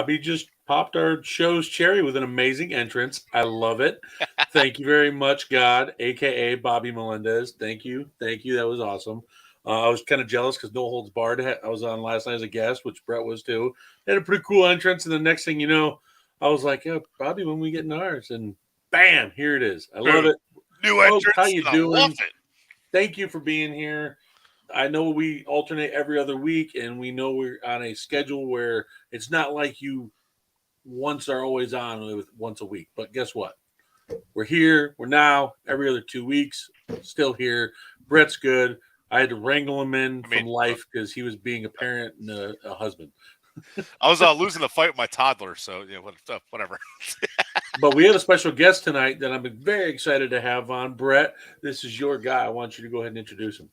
Bobby just popped our show's cherry with an amazing entrance. I love it. Thank you very much, God, aka Bobby Melendez. Thank you, thank you. That was awesome. I was kind of jealous because No Holds Barred. I was on last night as a guest, which Bret was too. They had a pretty cool entrance, and the next thing you know, I was like, "Yeah, Bobby, when we getting ours?" And bam, here it is. I love Boom. it, New folks. How entrance, you and I love doing? it. Thank you for being here. I know we alternate every other week, and we know we're on a schedule where it's not like you once are always on with once a week. But guess what? We're here. We're now every other 2 weeks. Still here. Bret's good. I had to wrangle him in I from mean, life because he was being a parent and a husband. I was losing the fight with my toddler, so whatever. But we have a special guest tonight that I'm very excited to have on. Bret, this is your guy. I want you to go ahead and introduce him.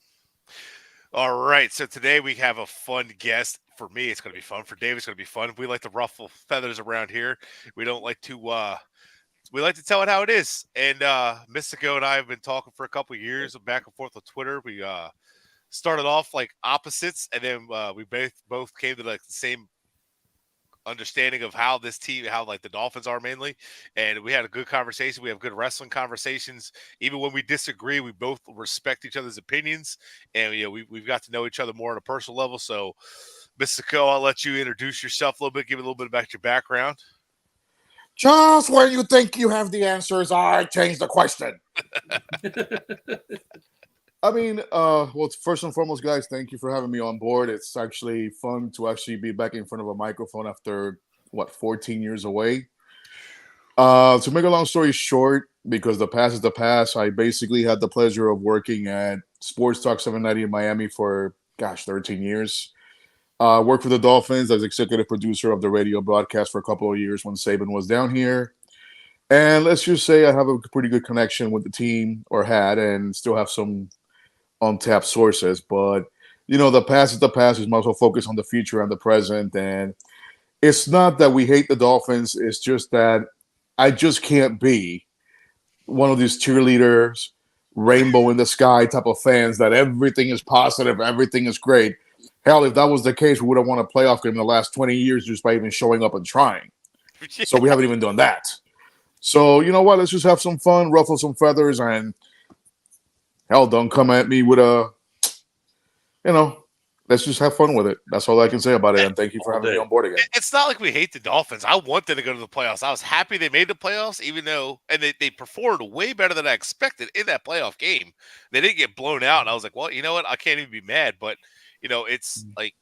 All right, so today we have a fun guest. For me, it's going to be fun. For Dave, it's going to be fun. We like to ruffle feathers around here. We don't like to. We like to tell it how it is. And Mystico and I have been talking for a couple of years, back and forth on Twitter. We started off like opposites, and then we both came to like the same understanding of how this team, how like the Dolphins are mainly, and we had a good conversation. We have good wrestling conversations. Even when we disagree, we both respect each other's opinions, and we've got to know each other more on a personal level. So, Mr. Co, I'll let you introduce yourself a little bit, give a little bit about your background. Just when you think you have the answers, I change the question. I mean, well, first and foremost, guys, thank you for having me on board. It's actually fun to actually be back in front of a microphone after, 14 years away. To make a long story short, because the past is the past, I basically had the pleasure of working at Sports Talk 790 in Miami for, 13 years. Worked for the Dolphins as executive producer of the radio broadcast for a couple of years when Saban was down here. And let's just say I have a pretty good connection with the team, or had, and still have some untapped sources. But, the past is the past. We might as well focus on the future and the present. And it's not that we hate the Dolphins. It's just that I just can't be one of these cheerleaders, rainbow in the sky type of fans that everything is positive, everything is great. Hell, if that was the case, we would have won a playoff game in the last 20 years just by even showing up and trying. So we haven't even done that. So, you know what? Let's just have some fun, ruffle some feathers, and hell, don't come at me with let's just have fun with it. That's all I can say about it. And thank you for having me on board again. It's not like we hate the Dolphins. I want them to go to the playoffs. I was happy they made the playoffs, even though, and they performed way better than I expected in that playoff game. They didn't get blown out. And I was like, well, you know what? I can't even be mad. But, it's like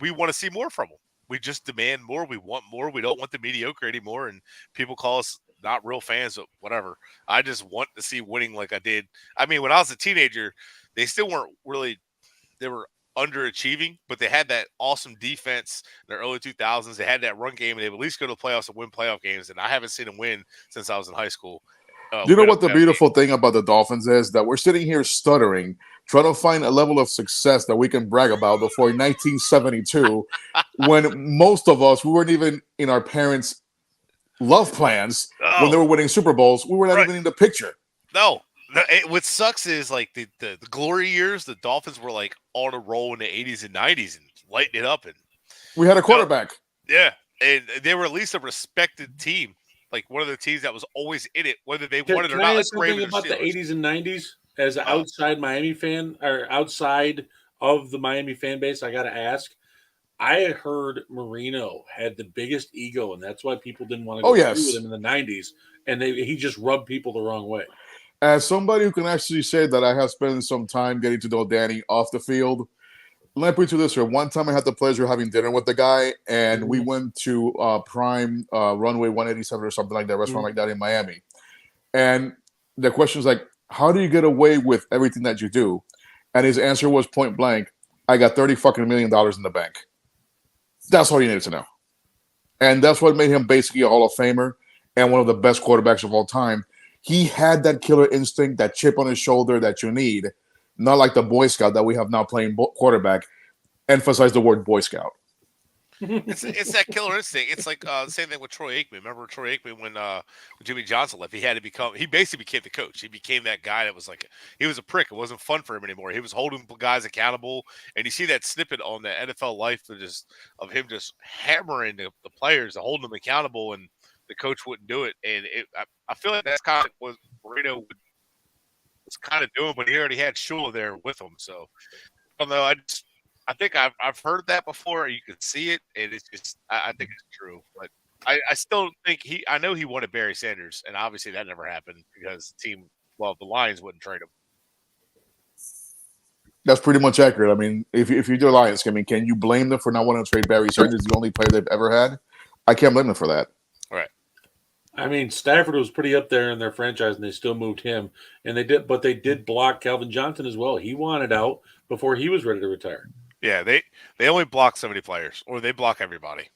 we want to see more from them. We just demand more. We want more. We don't want the mediocre anymore. And people call us not real fans, but whatever. I just want to see winning like I did. I mean, when I was a teenager, they still weren't really – they were underachieving, but they had that awesome defense in the early 2000s. They had that run game, and they would at least go to the playoffs and win playoff games. And I haven't seen them win since I was in high school. You know what the beautiful thing about the Dolphins is? That we're sitting here stuttering, trying to find a level of success that we can brag about before 1972, when most of us, we weren't even in our parents' love plans when they were winning Super Bowls. We were not even in the picture. No. What sucks is like the glory years, the Dolphins were like on a roll in the 80s and 90s and lighting it up. And we had a quarterback. Yeah. And they were at least a respected team. Like one of the teams that was always in it, whether they won it or not. Can I ask something about the 80s and 90s as an outside Miami fan, or outside of the Miami fan base? I got to ask. I heard Marino had the biggest ego, and that's why people didn't want to go through with him in the 90s. And he just rubbed people the wrong way. As somebody who can actually say that I have spent some time getting to know Danny off the field, let me put it this way. One time I had the pleasure of having dinner with the guy, and we went to Prime Runway 187 or something like that, restaurant like that in Miami. And the question is like, how do you get away with everything that you do? And his answer was point blank, I got $30 million in the bank. That's all you needed to know. And that's what made him basically a Hall of Famer and one of the best quarterbacks of all time. He had that killer instinct, that chip on his shoulder that you need, not like the Boy Scout that we have now playing quarterback. Emphasize the word Boy Scout. It's that killer instinct. It's like the same thing with Troy Aikman. Remember Troy Aikman when Jimmy Johnson left? He basically became the coach. He became that guy that was like, he was a prick. It wasn't fun for him anymore. He was holding guys accountable. And you see that snippet on the NFL Life of him just hammering the players, holding them accountable, and the coach wouldn't do it. And I feel like that's kind of what Marino was kind of doing, but he already had Shula there with him. So I don't know. I think I've heard that before. You can see it, and it's just I think it's true. But I still think I know he wanted Barry Sanders, and obviously that never happened because the Lions wouldn't trade him. That's pretty much accurate. I mean, if you're the Lions, I mean, can you blame them for not wanting to trade Barry Sanders, the only player they've ever had? I can't blame them for that. Right. I mean, Stafford was pretty up there in their franchise, and they still moved him. And they did block Calvin Johnson as well. He wanted out before he was ready to retire. Yeah, they only block so many players, or they block everybody.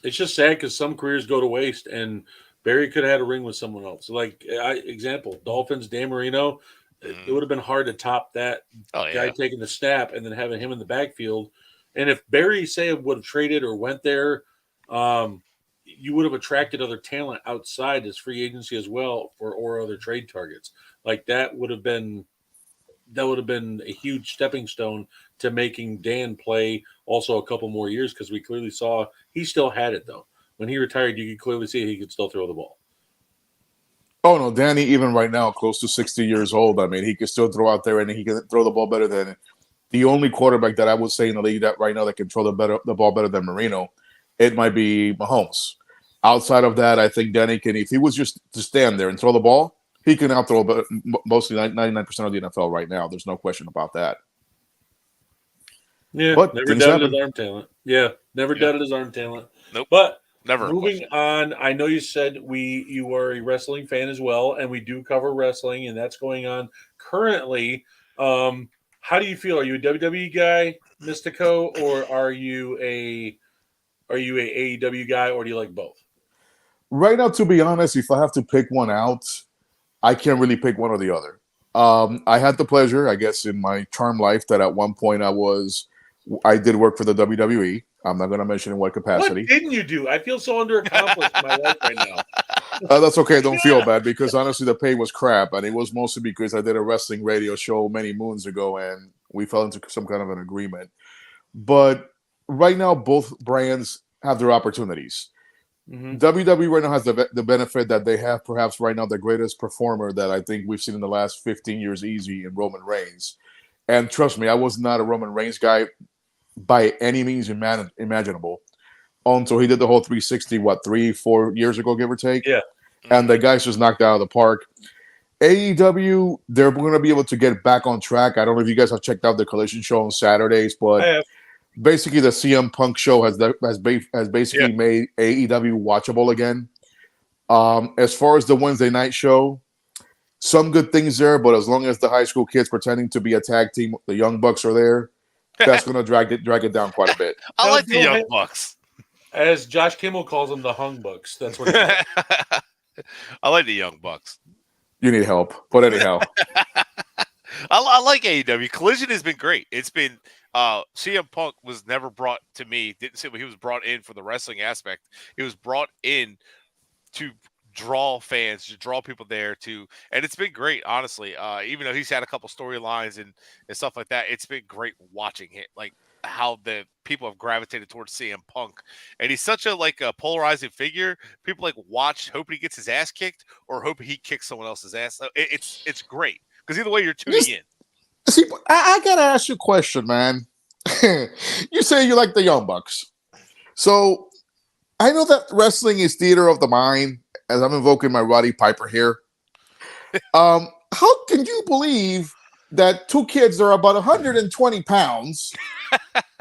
It's just sad because some careers go to waste, and Barry could have had a ring with someone else. Like, example, Dolphins, Dan Marino, it would have been hard to top that guy taking the snap and then having him in the backfield. And if Barry, say, would have traded or went there, you would have attracted other talent outside his free agency as well or other trade targets. Like that would have been a huge stepping stone to making Dan play also a couple more years because we clearly saw he still had it though. When he retired, you could clearly see he could still throw the ball. Oh no, Danny, even right now, close to 60 years old, I mean, he can still throw out there and he can throw the ball better than the only quarterback that I would say in the league that right now that can throw the ball better than Marino. It might be Mahomes. Outside of that, I think Danny can, if he was just to stand there and throw the ball, he can outthrow mostly 99% of the NFL right now. There's no question about that. Yeah, but never doubted his arm talent. Yeah, never doubted his arm talent. Nope. But never. Moving on, I know you said you are a wrestling fan as well, and we do cover wrestling, and that's going on currently. How do you feel? Are you a WWE guy, Mystico, or are you a AEW guy, or do you like both? Right now, to be honest, if I have to pick one out, I can't really pick one or the other. I had the pleasure, I guess, in my charm life that at one point I did work for the WWE. I'm not going to mention in what capacity. What didn't you do? I feel so underaccomplished in my life right now. That's okay. Don't feel bad because honestly, the pay was crap, and it was mostly because I did a wrestling radio show many moons ago, and we fell into some kind of an agreement. But right now, both brands have their opportunities. Mm-hmm. WWE right now has the benefit that they have perhaps right now the greatest performer that I think we've seen in the last 15 years easy in Roman Reigns. And trust me, I was not a Roman Reigns guy by any means imaginable until he did the whole 360, 3-4 years ago, give or take. Yeah. And the guy's just knocked out of the park. AEW, they're going to be able to get back on track. I don't know if you guys have checked out the Collision show on Saturdays, but basically the CM Punk show has basically made AEW watchable again. As far as the Wednesday night show, some good things there, but as long as the high school kids pretending to be a tag team, the Young Bucks are there, that's going to drag it down quite a bit. I like the Young Bucks. As Josh Kimmel calls them, the Hung Bucks. That's what I like the Young Bucks. You need help. But anyhow. I like AEW. Collision has been great. It's been CM Punk was never brought to me. Didn't say he was brought in for the wrestling aspect. He was brought in to draw fans, to draw people there and it's been great, honestly. Even though he's had a couple storylines and stuff like that, it's been great watching it, like how the people have gravitated towards CM Punk. And he's such a polarizing figure. People watch, hoping he gets his ass kicked or hoping he kicks someone else's ass. So it's great because either way you're tuning in. See, I gotta ask you a question, man. You say you like the Young Bucks. So I know that wrestling is theater of the mind, as I'm invoking my Roddy Piper here. How can you believe that two kids that are about 120 pounds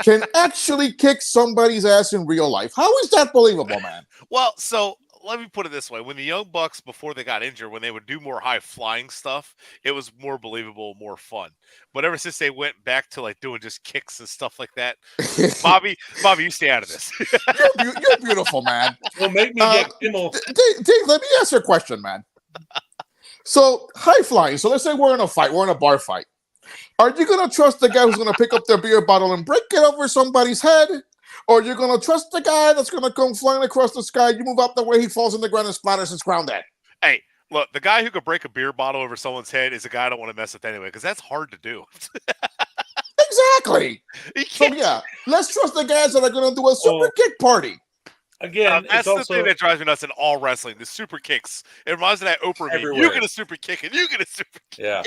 can actually kick somebody's ass in real life? How is that believable, man? Well, so let me put it this way. When the Young Bucks, before they got injured, when they would do more high-flying stuff, it was more believable, more fun. But ever since they went back to doing just kicks and stuff like that, Bobby, you stay out of this. You're beautiful, man. Well, make me get Kimmel. Dave, let me ask you a question, man. So, high-flying. So let's say we're in a fight. We're in a bar fight. Are you going to trust the guy who's going to pick up their beer bottle and break it over somebody's head? or you're gonna trust the guy that's gonna come flying across the sky. You move out the way, he falls on the ground and splatters his crown dead. Hey, look, the guy who could break a beer bottle over someone's head is a guy I don't want to mess with anyway, because that's hard to do. Exactly. So yeah, let's trust the guys that are gonna do a super kick party. Again, that's it's also, the thing that drives me nuts in all wrestling, the super kicks. It reminds me of that Oprah meme. You get a super kick and you get a super kick. Yeah.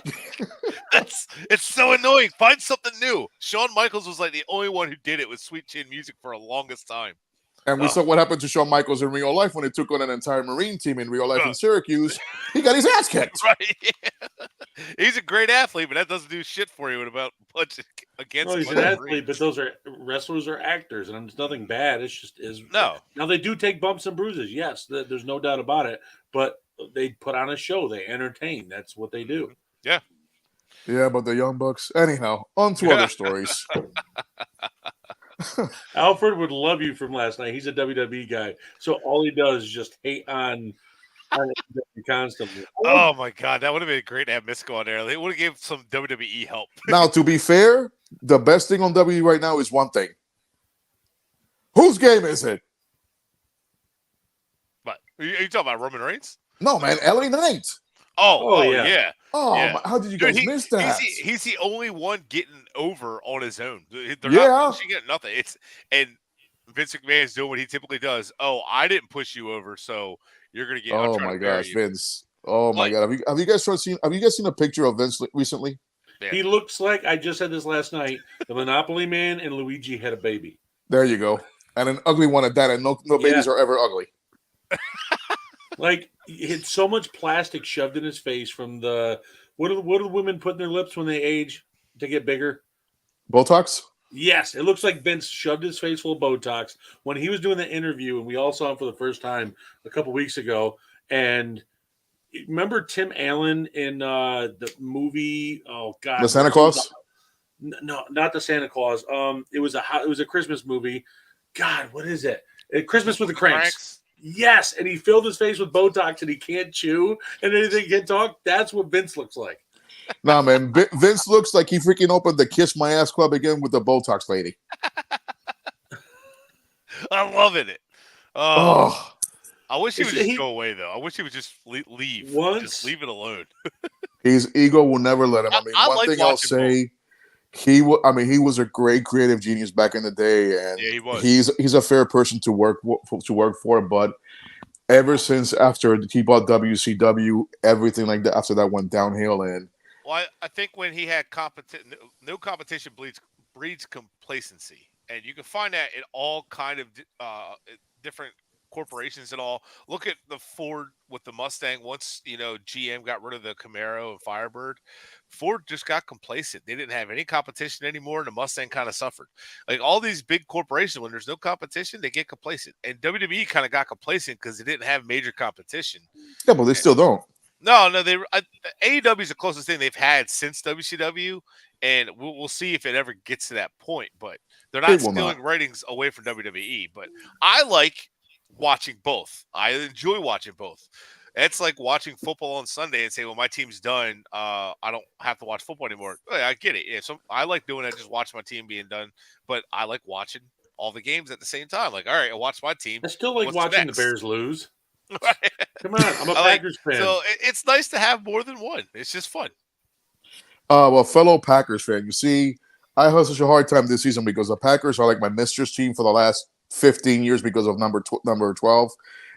It's so annoying. Find something new. Shawn Michaels was like the only one who did it with Sweet Chin Music for the longest time. And we saw what happened to Shawn Michaels in real life when he took on an entire Marine team in real life in Syracuse. He got his ass kicked. Right. Yeah. He's a great athlete, but that doesn't do shit for you about punching against. Well, he's an athlete, but those are wrestlers or actors, and it's nothing bad. It's just no. Now they do take bumps and bruises. Yes, there's no doubt about it. But they put on a show. They entertain. That's what they do. Yeah. Yeah, but the Young Bucks. Anyhow, on to other stories. Alfred would love you from last night. He's a WWE guy, so all he does is just hate on constantly. Oh my god, that would have been great to have Mystico on there. They would have gave some WWE help. Now, to be fair, the best thing on WWE right now is one thing. Whose game is it? What? Are you talking about Roman Reigns? No, man, LA Knight. Oh yeah. Oh, yeah. How did you guys miss that? He's the only one getting over on his own. They're not pushing it, nothing. And Vince McMahon is doing what he typically does. Oh, I didn't push you over, so you're gonna get. Oh my gosh, Vince! Oh my god, have you guys seen a picture of Vince recently? Yeah. He looks like, I just said this last night, the Monopoly Man and Luigi had a baby. There you go, and an ugly one at that. And no babies are ever ugly. Like, he had so much plastic shoved in his face from the what do women put in their lips when they age to get bigger? Botox? Yes, it looks like Vince shoved his face full of Botox when he was doing the interview, and we all saw him for the first time a couple weeks ago. And remember Tim Allen in the movie? Oh God, The Santa Claus? No, not the Santa Claus. It was a Christmas movie. God, what is it? Christmas with the Cranks. Yes, and he filled his face with Botox and he can't chew and anything can talk. That's what Vince looks like. Nah, man, Vince looks like he freaking opened the Kiss My Ass Club again with the Botox lady. I'm loving it. Oh. I wish he would just go away, though. I wish he would just leave. Just leave it alone. His ego will never let him. I mean, one thing I'll say, he was a great creative genius back in the day, and yeah, he was. He's a fair person to work for. But ever since after he bought WCW, everything like that after that went downhill. And well, I think when he had no competition breeds complacency, and you can find that in all kind of different corporations and all. Look at the Ford with the Mustang. Once GM got rid of the Camaro and Firebird, Ford just got complacent. They didn't have any competition anymore, and the Mustang kind of suffered. Like all these big corporations, when there's no competition, they get complacent. And WWE kind of got complacent because they didn't have major competition. Yeah, but they still don't. No, AEW is the closest thing they've had since WCW, and we'll see if it ever gets to that point. But they're not stealing ratings away from WWE. But I like watching both. I enjoy watching both. It's like watching football on Sunday and say, well, my team's done. I don't have to watch football anymore. I get it. Yeah, so I like doing that, just watch my team being done. But I like watching all the games at the same time. Like, all right, I watch my team. I still like watching the Bears lose. Right. Come on, I'm a Packers fan. So it's nice to have more than one. It's just fun. Well, fellow Packers fan, you see, I had such a hard time this season because the Packers are like my mistress team for the last 15 years because of number 12.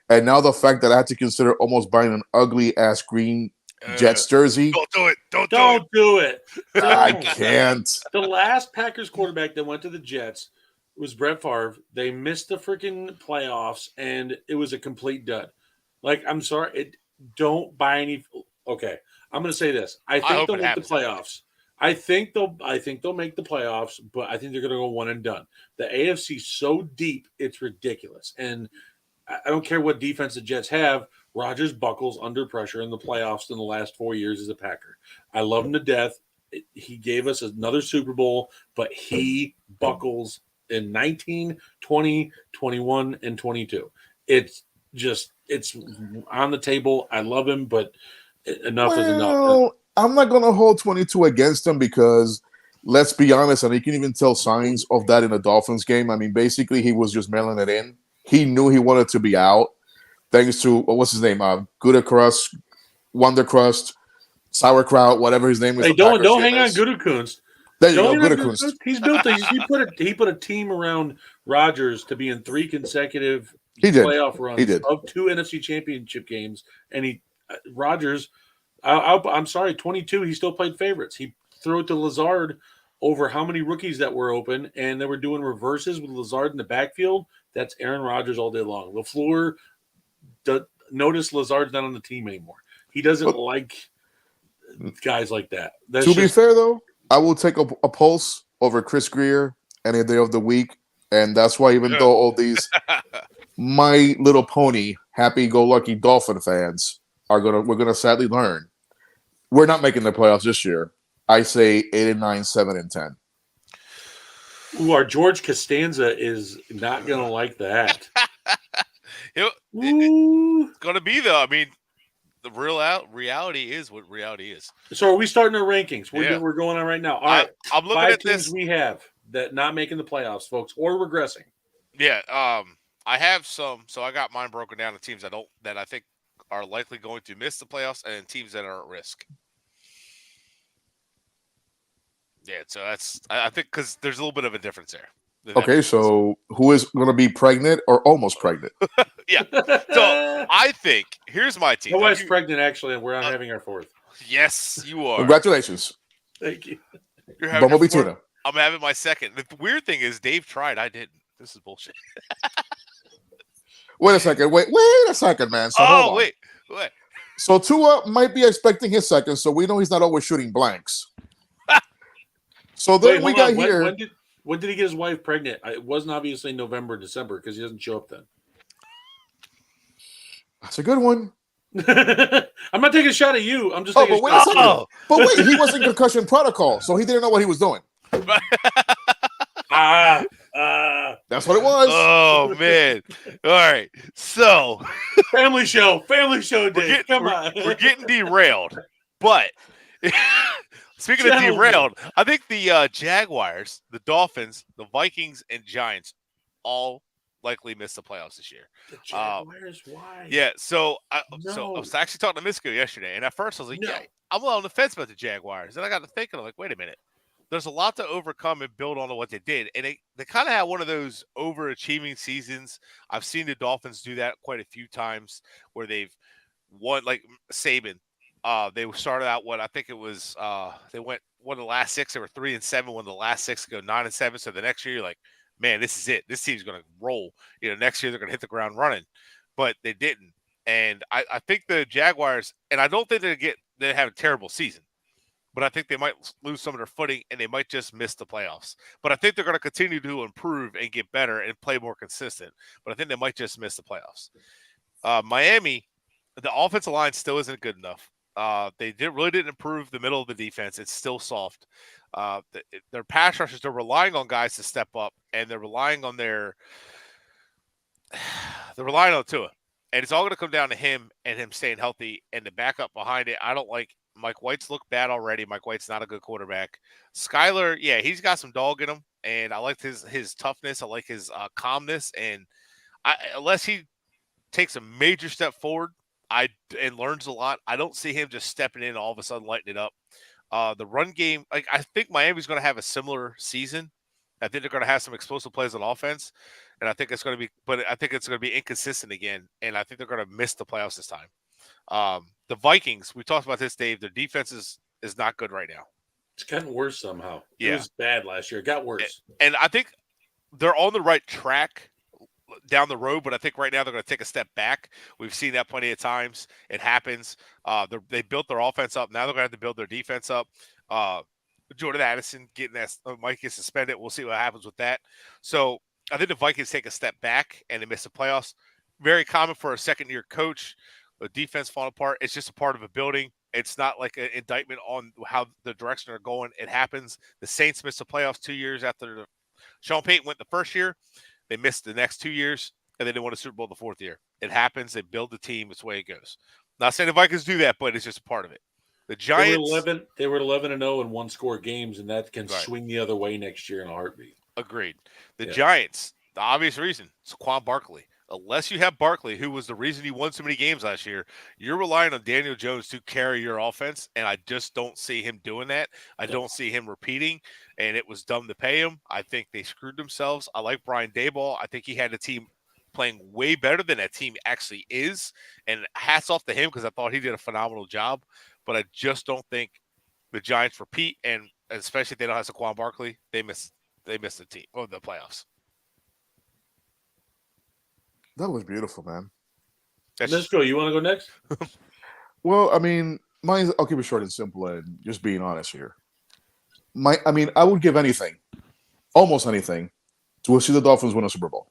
And now the fact that I had to consider almost buying an ugly ass green Jets jersey. Don't do it. Don't do it. I can't. The last Packers quarterback that went to the Jets was Bret Favre. They missed the freaking playoffs, and it was a complete dud. Like, I'm sorry. Don't buy any. Okay, I'm going to say this. I think they'll make the playoffs. I think they'll make the playoffs, but I think they're going to go one and done. The AFC's so deep, it's ridiculous. And I don't care what defense the Jets have. Rodgers buckles under pressure in the playoffs in the last 4 years as a Packer. I love him to death. He gave us another Super Bowl, but he buckles in 19, 20, 21, and 22. It's on the table. I love him, but enough is enough. I'm not going to hold 22 against him because let's be honest, and you can even tell signs of that in the Dolphins game. I mean, basically, he was just mailing it in. He knew he wanted to be out, thanks to what's his name, Gouda Crust, Wonder Crust, Sauerkraut, whatever his name is. Hey, don't hang on Gutekunst. There you Don't go, hang on Gutekunst. He's built he put a team around Rodgers to be in 3 consecutive playoff runs of 2 NFC Championship games, and Rodgers. I'm sorry, 22. He still played favorites. He threw it to Lazard over how many rookies that were open, and they were doing reverses with Lazard in the backfield. That's Aaron Rodgers all day long. LaFleur, notice Lazard's not on the team anymore. He doesn't like guys like that. To be fair, though, I will take a pulse over Chris Greer any day of the week, and that's why even though all these My Little Pony happy-go-lucky Dolphin fans we're gonna sadly learn we're not making the playoffs this year. I say 8-9, 7-10. Ooh, our George Costanza is not gonna like that. It's gonna be though. I mean, the reality is what reality is. So are we starting our rankings? We're going on right now. All right, I'm looking 5 at teams this. We have that not making the playoffs, folks, or regressing. Yeah, I have some. So I got mine broken down to teams that I think are likely going to miss the playoffs and teams that are at risk. Yeah, so I think because there's a little bit of a difference there. Okay, so who is going to be pregnant or almost pregnant? Yeah. So I think here's my team. My wife's pregnant, actually, and we're not having our 4th. Yes, you are. Congratulations. Thank you. You're having Bumblebee tuna. I'm having my 2nd. The weird thing is Dave tried. I didn't. This is bullshit. Wait a second. Wait a second, man. So hold on. Wait. So Tua might be expecting his 2nd, so we know he's not always shooting blanks. So then we got here. When did he get his wife pregnant? It wasn't obviously November, December, because he doesn't show up then. That's a good one. I'm not taking a shot at you. I'm just but wait a second. But wait, he was in concussion protocol, so he didn't know what he was doing. That's what it was. Oh man! All right, so family show, Dave. Come on, we're getting derailed. But speaking of derailed, I think the Jaguars, the Dolphins, the Vikings, and Giants all likely miss the playoffs this year. The Jaguars, why? Yeah, so I was actually talking to Misko yesterday, and at first I was like, yeah, I'm on the fence about the Jaguars. Then I got to thinking, I'm like, wait a minute. There's a lot to overcome and build on what they did. And they kind of had one of those overachieving seasons. I've seen the Dolphins do that quite a few times where they've won, like Saban. They started out I think it was they went one of the last 6. They were 3-7. One of the last 6 go 9-7. So the next year you're like, man, this is it. This team's going to roll. Next year they're going to hit the ground running. But they didn't. And I think the Jaguars, and I don't think they have a terrible season. But I think they might lose some of their footing and they might just miss the playoffs. But I think they're going to continue to improve and get better and play more consistent. But I think they might just miss the playoffs. Miami, the offensive line still isn't good enough. They really didn't improve the middle of the defense. It's still soft. Their pass rushers, they're relying on guys to step up, and they're relying on Tua. And it's all going to come down to him and him staying healthy and the backup behind it. I don't like Mike White's looked bad already. Mike White's not a good quarterback. Skyler, yeah, he's got some dog in him, and I like his toughness. I like his calmness, and unless he takes a major step forward and learns a lot, I don't see him just stepping in and all of a sudden lighting it up. The run game, I think Miami's going to have a similar season. I think they're going to have some explosive plays on offense, and I think it's going to be inconsistent again, and I think they're going to miss the playoffs this time. The Vikings, we talked about this, Dave. Their defense is not good right now. It's gotten worse somehow. Yeah. It was bad last year. It got worse. And I think they're on the right track down the road, but I think right now they're going to take a step back. We've seen that plenty of times. It happens. They built their offense up. Now they're going to have to build their defense up. Jordan Addison getting that Mike gets suspended. We'll see what happens with that. So I think the Vikings take a step back and they miss the playoffs. Very common for a second-year coach. The defense falling apart. It's just a part of a building. It's not like an indictment on how the direction they're going. It happens. The Saints missed the playoffs 2 years after Sean Payton went the first year. They missed the next 2 years, and then they won a Super Bowl the fourth year. It happens. They build the team. It's the way it goes. Not saying the Vikings do that, but it's just a part of it. The Giants. They were 11-0 in one-score games, and that can Right. swing the other way next year in a heartbeat. Agreed. The Giants, the obvious reason, Saquon Barkley. Unless you have Barkley, who was the reason you won so many games last year, you're relying on Daniel Jones to carry your offense, and I just don't see him doing that. I don't see him repeating, and it was dumb to pay him. I think they screwed themselves. I like Brian Daboll. I think he had a team playing way better than that team actually is, and hats off to him because I thought he did a phenomenal job, but I just don't think the Giants repeat, and especially if they don't have Saquon Barkley, they miss the team or the playoffs. That was beautiful, man. Let's go. You want to go next? Well, I mean, I'll keep it short and simple and just being honest here. I would give anything, almost anything, to see the Dolphins win a Super Bowl.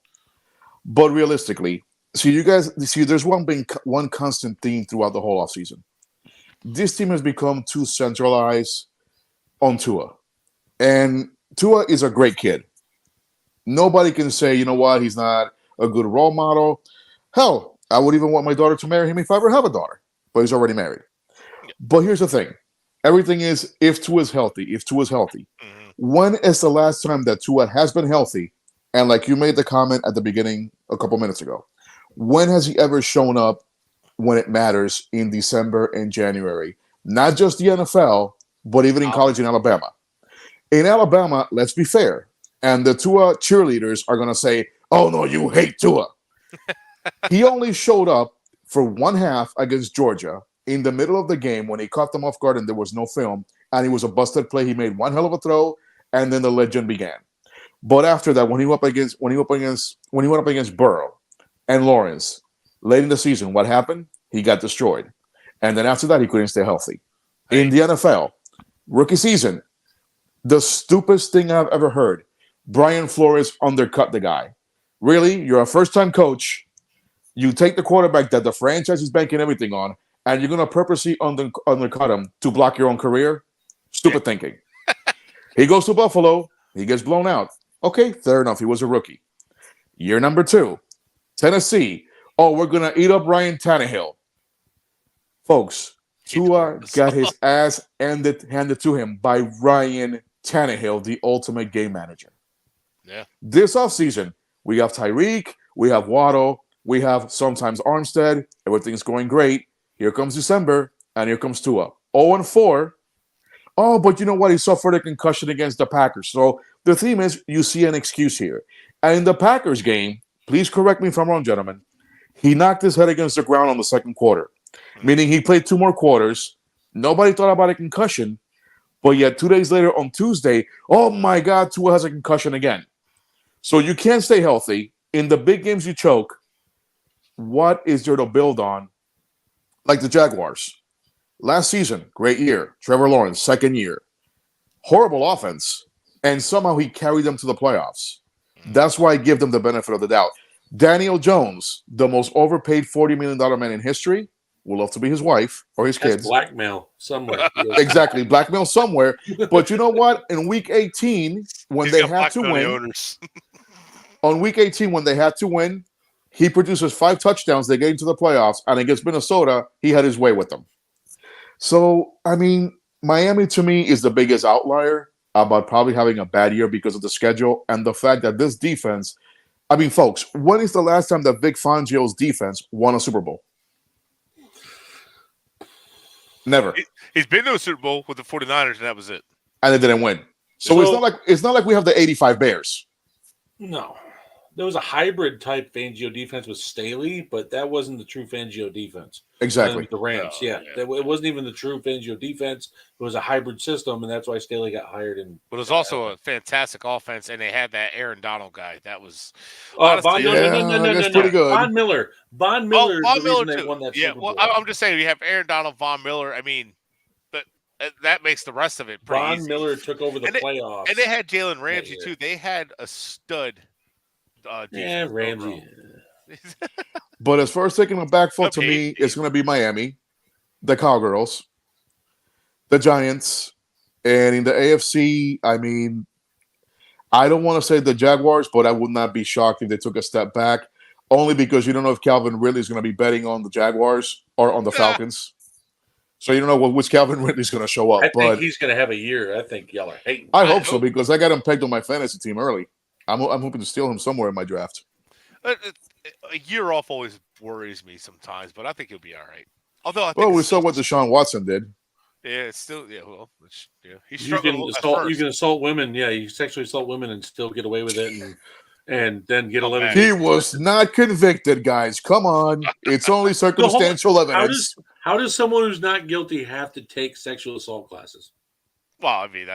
But realistically, there's one constant theme throughout the whole offseason. This team has become too centralized on Tua. And Tua is a great kid. Nobody can say, you know what, he's not a good role model. Hell, I would even want my daughter to marry him if I ever have a daughter. But he's already married. But here's the thing. Everything is if Tua is healthy. Mm-hmm. When is the last time that Tua has been healthy? And like you made the comment at the beginning a couple minutes ago, when has he ever shown up when it matters in December and January? Not just the NFL, but even in college in Alabama. In Alabama, let's be fair. And the Tua cheerleaders are going to say, oh, no, you hate Tua. He only showed up for one half against Georgia in the middle of the game when he caught them off guard and there was no film. And it was a busted play. He made one hell of a throw, and then the legend began. But after that, when he went up against Burrow and Lawrence late in the season, what happened? He got destroyed. And then after that, he couldn't stay healthy. In the NFL, rookie season, the stupidest thing I've ever heard, Brian Flores undercut the guy. Really? You're a first-time coach. You take the quarterback that the franchise is banking everything on, and you're going to purposely undercut him to block your own career? Stupid thinking. He goes to Buffalo. He gets blown out. Okay, fair enough. He was a rookie. Year number 2, Tennessee. Oh, we're going to eat up Ryan Tannehill. Folks, Tua got his ass handed to him by Ryan Tannehill, the ultimate game manager. Yeah. This offseason, we have Tyreek, we have Waddle, we have sometimes Armstead. Everything's going great. Here comes December, and here comes Tua. 0-4. Oh, but you know what? He suffered a concussion against the Packers. So the theme is you see an excuse here. And in the Packers game, please correct me if I'm wrong, gentlemen, he knocked his head against the ground on the second quarter, meaning he played 2 more quarters. Nobody thought about a concussion. But yet 2 days later on Tuesday, oh, my God, Tua has a concussion again. So you can't stay healthy. In the big games you choke. What is there to build on? Like the Jaguars. Last season, great year. Trevor Lawrence, second year. Horrible offense. And somehow he carried them to the playoffs. That's why I give them the benefit of the doubt. Daniel Jones, the most overpaid $40 million man in history, will love to be his wife or his kids. Blackmail somewhere. Exactly, blackmail somewhere. But you know what? In week 18, when they had to win, on week 18, when they had to win, he produces 5 touchdowns. They get into the playoffs, and against Minnesota, he had his way with them. So, I mean, Miami to me is the biggest outlier about probably having a bad year because of the schedule and the fact that this defense. I mean, folks, when is the last time that Vic Fangio's defense won a Super Bowl? Never. He's been to a Super Bowl with the 49ers, and that was it. And they didn't win. So it's not like we have the 85 Bears. No. There was a hybrid type Fangio defense with Staley, but that wasn't the true Fangio defense. Exactly. The Rams, It wasn't even the true Fangio defense. It was a hybrid system, and that's why Staley got hired. But it was also a fantastic offense, and they had that Aaron Donald guy. That was pretty good. Von Miller. Von Miller is the reason they won that Super Bowl. I'm just saying, you have Aaron Donald, Von Miller. I mean, that makes the rest of it pretty Von easy. Miller took over the playoffs. And they had Jalen Ramsey, too. They had a stud. Ramsey. But as far as taking a back foot, to me, it's going to be Miami, the Cowgirls, the Giants, and in the AFC, I mean, I don't want to say the Jaguars, but I would not be shocked if they took a step back, only because you don't know if Calvin really is going to be betting on the Jaguars or on the Falcons. So you don't know which Calvin Ridley's going to show up. I but think he's going to have a year. I think y'all are hating. I hope so, because I got him pegged on my fantasy team early. I'm hoping to steal him somewhere in my draft. A year off always worries me sometimes, but I think he'll be all right. Although I think we saw what Deshaun Watson did. Yeah, it's still well, he's You struggling can at assault. first. You can assault women. Yeah, you sexually assault women and still get away with it, and then get 11. He was not convicted, guys. Come on, it's only circumstantial evidence. How does someone who's not guilty have to take sexual assault classes? Well, I mean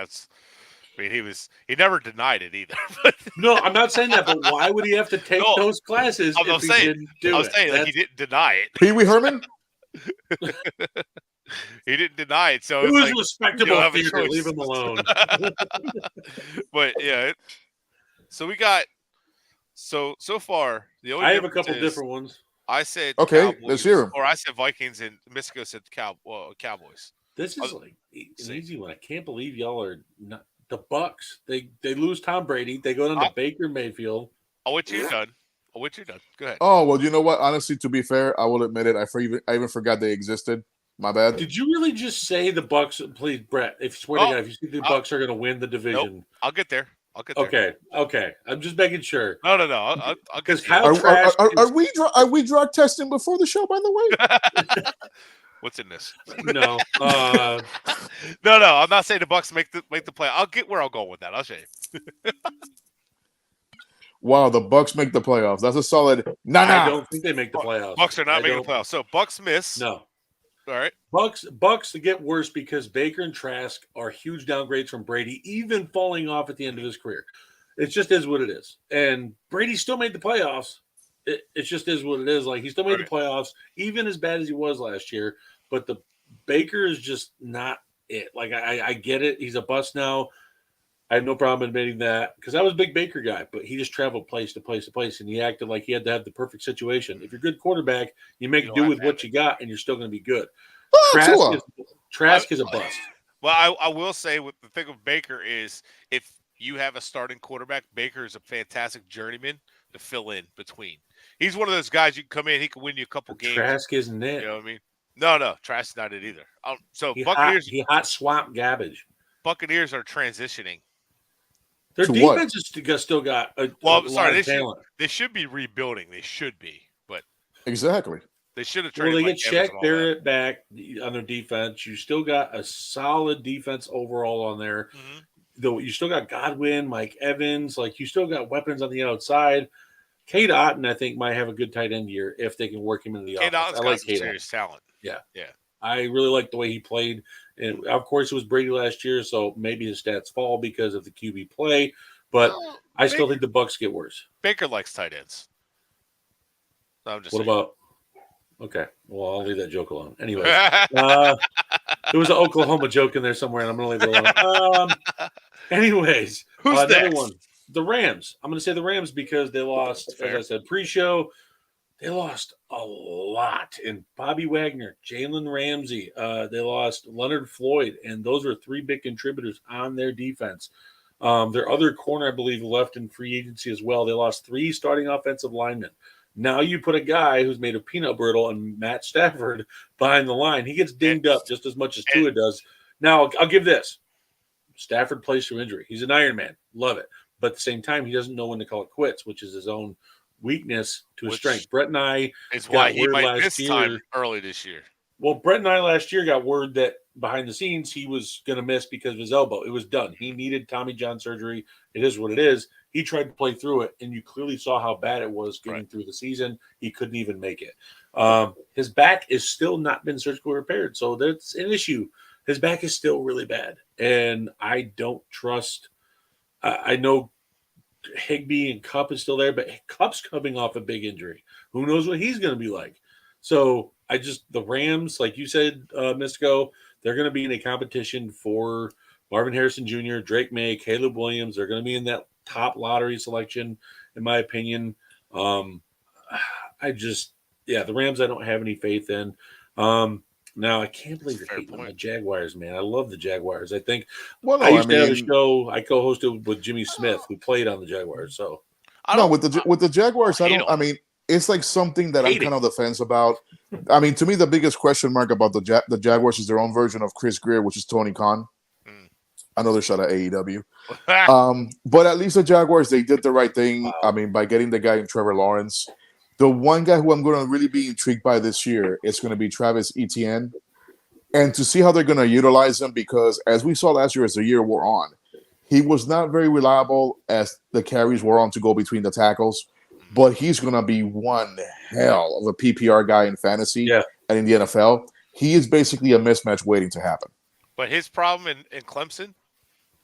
he never denied it either. No, I'm not saying that, but why would he have to take those classes if he didn't do it? I'm saying like he didn't deny it. Pee Wee Herman. He didn't deny it, so it was like, respectable theater. Leave him alone. But yeah, so we got so far the only I have a couple different ones. I said okay, Cowboys, let's hear 'em. Or I said Vikings and Mystico said Cowboys. This is like an easy one. I can't believe y'all are not the Bucks. They lose Tom Brady. They go down to Baker Mayfield. I'll wait till you're done. Go ahead. Oh well, you know what? Honestly, to be fair, I will admit it. I even forgot they existed. My bad. Did you really just say the Bucks? Please, Brett. If you swear to God, if you think the Bucks are going to win the division, nope. I'll get there. Okay. I'm just making sure. No. Because are we drug testing before the show? By the way, what's in this? No. No. I'm not saying the Bucks make the play. I'll get where I'll go with that. I'll show you. Wow, the Bucks make the playoffs. That's a solid. I don't think they make the playoffs. Bucks are not making the playoffs. So Bucks miss. No. All right. Bucks get worse because Baker and Trask are huge downgrades from Brady, even falling off at the end of his career. It just is what it is. And Brady still made the playoffs. It just is what it is. Like, he still made the playoffs, even as bad as he was last year. But the Baker is just not it. Like, I get it. He's a bust now. I have no problem admitting that, because I was a big Baker guy, but he just traveled place to place to place, and he acted like he had to have the perfect situation. If you're a good quarterback, you make do with what you got, and you're still going to be good. Trask is a bust. Well, I will say what the thing with Baker is, if you have a starting quarterback, Baker is a fantastic journeyman to fill in between. He's one of those guys you can come in, he can win you a couple games. Trask isn't it. You know what I mean? No, Trask is not it either. So Buccaneers, he hot swamp garbage. Buccaneers are transitioning. Their defense has still got a lot of talent. They should be rebuilding. They should be, but exactly. They should have traded. Well, they get Shaq Barrett back on their defense. You still got a solid defense overall on there. Mm-hmm. Though you still got Godwin, Mike Evans. Like, you still got weapons on the outside. Cade Otton, I think, might have a good tight end year if they can work him into the offense. I like Cade serious talent. Yeah. I really like the way he played. And, of course, it was Brady last year, so maybe his stats fall because of the QB play. But I still think the Bucks get worse. Baker likes tight ends. I'm just what about – okay. Well, I'll leave that joke alone. Anyway, there was an Oklahoma joke in there somewhere, and I'm going to leave it alone. Anyways, who's another next? one. The Rams. I'm going to say the Rams because they lost, as I said, pre-show. They lost a lot in Bobby Wagner, Jalen Ramsey. They lost Leonard Floyd, and those are three big contributors on their defense. Their other corner, I believe, left in free agency as well. They lost three starting offensive linemen. Now you put a guy who's made of peanut brittle and Matt Stafford behind the line. He gets dinged up just as much as Tua does. Now, I'll give this. Stafford plays through injury. He's an Iron Man. Love it. But at the same time, he doesn't know when to call it quits, which is his own weakness to his strength. Brett and I is why he might miss time early this year. Well, Brett and I last year got word that behind the scenes he was going to miss because of his elbow. It was done. He needed Tommy John surgery. It is what it is. He tried to play through it, and you clearly saw how bad it was getting through the season. He couldn't even make it. His back is still not been surgically repaired, so that's an issue. His back is still really bad, and I don't trust I know Higbee and Kupp is still there, but Kupp's coming off a big injury. Who knows what he's going to be like? So the Rams, like you said, Mystico, they're going to be in a competition for Marvin Harrison Jr., Drake May, Caleb Williams. They're going to be in that top lottery selection, in my opinion. The Rams I don't have any faith in. Now, I can't believe you're hating on the Jaguars, man. I love the Jaguars. I think I used to have a show I co-hosted with Jimmy Smith, who played on the Jaguars. So with the Jaguars, it's like something that I'm kind of on the fence about. I mean, to me, the biggest question mark about the Jaguars is their own version of Chris Greer, which is Tony Khan. Another shot at AEW. But at least the Jaguars, they did the right thing. Wow. I mean, by getting the guy in Trevor Lawrence. The one guy who I'm going to really be intrigued by this year is going to be Travis Etienne. And to see how they're going to utilize him, because as we saw last year, as the year wore on, he was not very reliable as the carries were on to go between the tackles. But he's going to be one hell of a PPR guy in fantasy and in the NFL. He is basically a mismatch waiting to happen. But his problem in Clemson,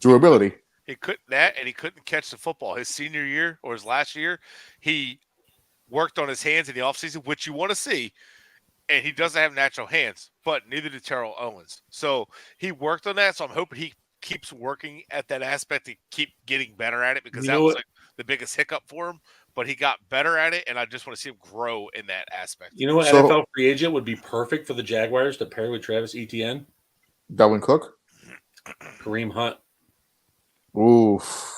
durability. He couldn't and he couldn't catch the football. His senior year or his last year, he worked on his hands in the offseason, which you want to see, and he doesn't have natural hands, but neither did Terrell Owens. So he worked on that, so I'm hoping he keeps working at that aspect to keep getting better at it, because that was like the biggest hiccup for him, but he got better at it, and I just want to see him grow in that aspect. You know what NFL free agent would be perfect for the Jaguars to pair with Travis Etienne? Dalvin Cook? Kareem Hunt. Oof.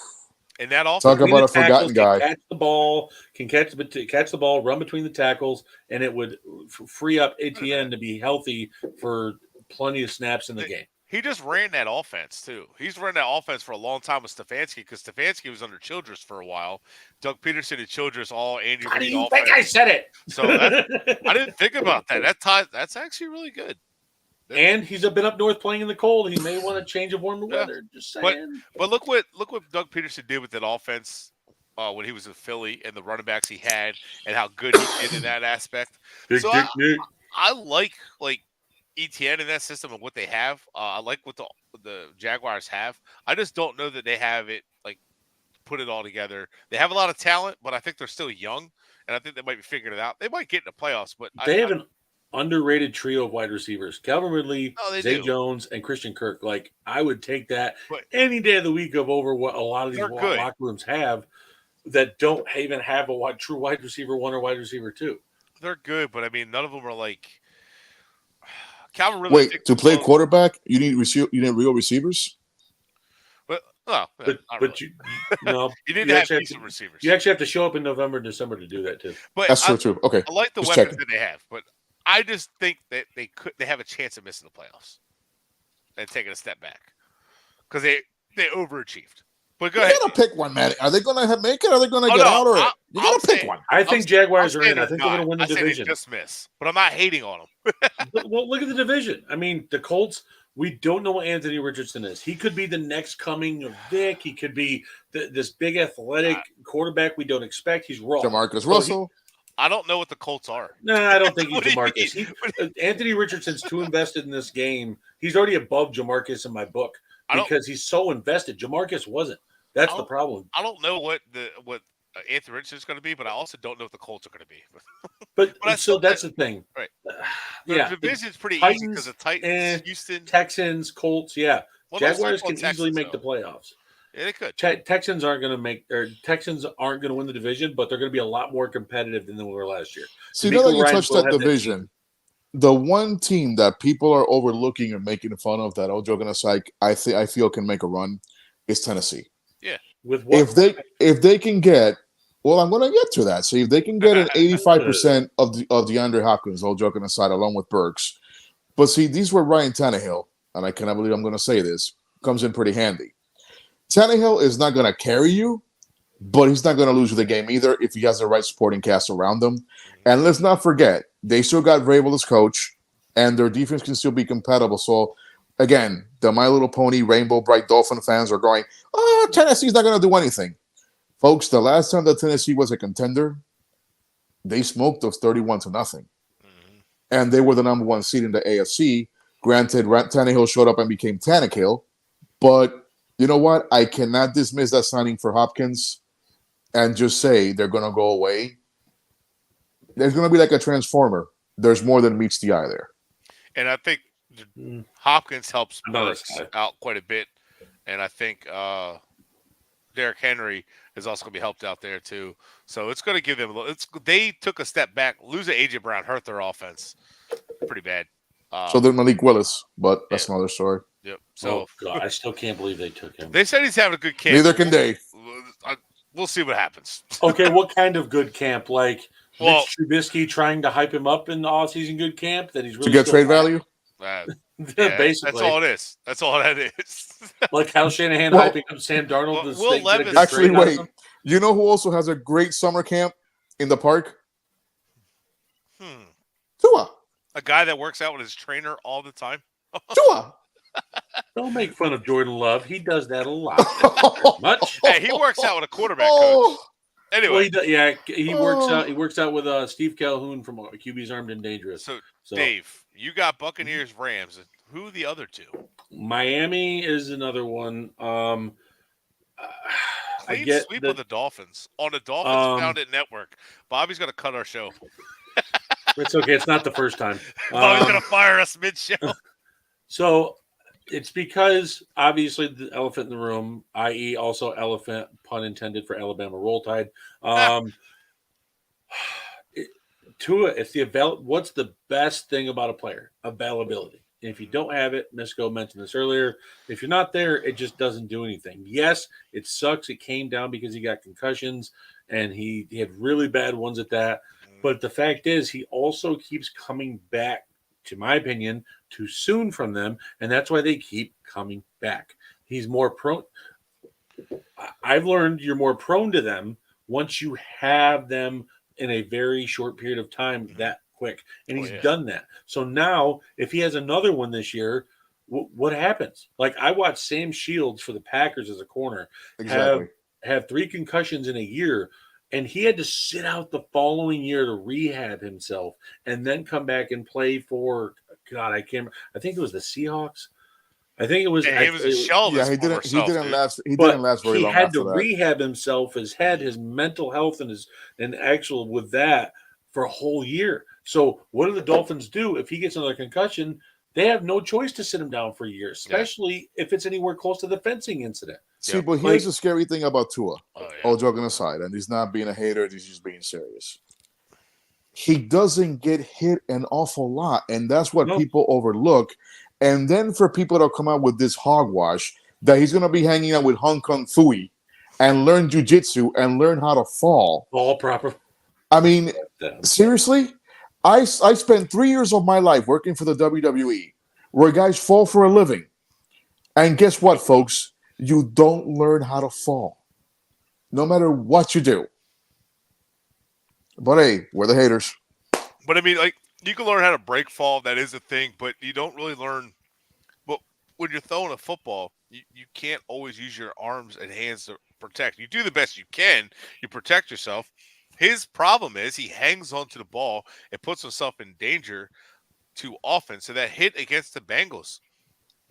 And that also talk about a forgotten guy. Catch the ball, catch the ball, run between the tackles, and it would free up Etienne to be healthy for plenty of snaps in the game. He just ran that offense too. He's run that offense for a long time with Stefanski, because Stefanski was under Childress for a while. Doug Peterson and Childress all Andy Reid. How do you think I said it? So I didn't think about that. That's actually really good. And he's been up north playing in the cold. He may want a change of warmer weather. Just saying. But look what Doug Peterson did with that offense when he was in Philly, and the running backs he had, and how good he did in that aspect. Big so Dick Nick. I like ETN in that system and what they have. I like what the Jaguars have. I just don't know that they have it put it all together. They have a lot of talent, but I think they're still young, and I think they might be figuring it out. They might get in the playoffs, but they have an underrated trio of wide receivers: Calvin Ridley, Zay Jones, and Christian Kirk. I would take that any day of the week over what a lot of these locker rooms have that don't even have a true wide receiver 1 or wide receiver 2. They're good, but I mean, none of them are Calvin Ridley. Wait, to play quarterback, you need real receivers. But really. You need to have decent receivers. You actually have to show up in November, December to do that too. But that's true too. Okay, I like the weapons that they have, but I just think that they have a chance of missing the playoffs and taking a step back because they overachieved. But go ahead. You gotta pick one, man. Are they gonna make it? Or are they gonna get out? Or you gotta pick one. I think Jaguars are in. I think they're gonna win the division. division. They just miss, but I'm not hating on them. Well, look at the division. I mean, the Colts. We don't know what Anthony Richardson is. He could be the next coming of Vic. He could be this big athletic quarterback we don't expect. He's wrong. Jamarcus Russell. I don't know what the Colts are. No, I don't think he's Jamarcus. Anthony Richardson's too invested in this game. He's already above Jamarcus in my book because he's so invested. Jamarcus wasn't. That's the problem. I don't know what Anthony Richardson's going to be, but I also don't know what the Colts are going to be. but so that's the thing. Right. The division's pretty easy because of Titans, Houston. Texans, Colts, yeah. Well, Jaguars can easily make the playoffs. Yeah, they could. Texans aren't going to win the division, but they're going to be a lot more competitive than they were last year. See, now that you touched that division, the one team that people are overlooking and making fun of, that all joking aside, I feel can make a run, is Tennessee. Yeah. With what? If they can get, well, I'm going to get to that. See, if they can get an 85% of DeAndre Hopkins, all joking aside, along with Burks, but see, these were Ryan Tannehill, and I cannot believe I'm going to say this, comes in pretty handy. Tannehill is not going to carry you, but he's not going to lose you the game either if he has the right supporting cast around them. And let's not forget, they still got Vrabel as coach, and their defense can still be compatible. So, again, the My Little Pony Rainbow Bright Dolphin fans are going, oh, Tennessee's not going to do anything. Folks, the last time that Tennessee was a contender, they smoked us 31-0. Mm-hmm. And they were the number 1 seed in the AFC. Granted, Tannehill showed up and became Tannehill, but you know what? I cannot dismiss that signing for Hopkins and just say they're going to go away. There's going to be like a transformer. There's more than meets the eye there. And I think Hopkins helps Burks out quite a bit. And I think Derrick Henry is also going to be helped out there too. So it's going to give them they took a step back. Losing A.J. Brown hurt their offense pretty bad. So did Malik Willis, but that's another story. Yep. So God, I still can't believe they took him. They said he's having a good camp. Neither can they. We'll see what happens. Okay, what kind of good camp? Well, Mitch Trubisky trying to hype him up in the all-season good camp that he's really To get still trade bad. value? yeah, Basically. that's all it is. That's all that is. Like Kyle Shanahan Well- hyping up Sam Darnold to Will get a Levis- good Actually, trade out of wait. him. You know who also has a great summer camp in the park? Tua. A guy that works out with his trainer all the time. Tua. Don't make fun of Jordan Love. He does that a lot. Much. Hey, he works out with a quarterback coach. Oh, Anyway, Well, he works Oh. out. He works out with Steve Calhoun from QB's Armed and Dangerous. so So Dave, you got Buccaneers, Rams. Who are the other two? Miami is another one. I Clean get sweep the- of the Dolphins on the Dolphins Found It Network. Bobby's going to cut our show. It's okay. It's not the first time. Bobby's going to fire us mid-show. So it's because obviously the elephant in the room, i.e., also elephant, pun intended, for Alabama Roll Tide. Tua, what's the best thing about a player? Availability. And if you don't have it, Misko mentioned this earlier. If you're not there, it just doesn't do anything. Yes, it sucks. It came down because he got concussions, and he had really bad ones at that. But the fact is, he also keeps coming back, to my opinion, too soon from them, and that's why they keep coming back. He's more prone. I've learned you're more prone to them once you have them in a very short period of time that quick, and he's done that. So now, if he has another one this year, what happens? Like, I watched Sam Shields for the Packers as a corner have 3 concussions in a year. And he had to sit out the following year to rehab himself and then come back and play for, God, I can't remember. I think it was the Seahawks. I think it was. It was a shell of his he former didn't. He self, didn't dude. last. He But didn't last very he long had after to that. rehab himself, his mental health, and actual with that for a whole year. So what do the Dolphins do if he gets another concussion? They have no choice to sit him down for a year, especially if it's anywhere close to the fencing incident. See, but here's the scary thing about Tua. All joking aside, and he's not being a hater, he's just being serious. He doesn't get hit an awful lot, and that's what people overlook. And then for people to come out with this hogwash that he's going to be hanging out with Hong Kong Fui and learn jiu-jitsu and learn how to fall. All proper. I mean, seriously? I spent 3 years of my life working for the WWE where guys fall for a living. And guess what, folks? You don't learn how to fall, no matter what you do. But hey, we're the haters. But I mean, like, you can learn how to break fall. That is a thing, but you don't really learn. But when you're throwing a football, you can't always use your arms and hands to protect. You do the best you can. You protect yourself. His problem is he hangs onto the ball and puts himself in danger too often. So that hit against the Bengals,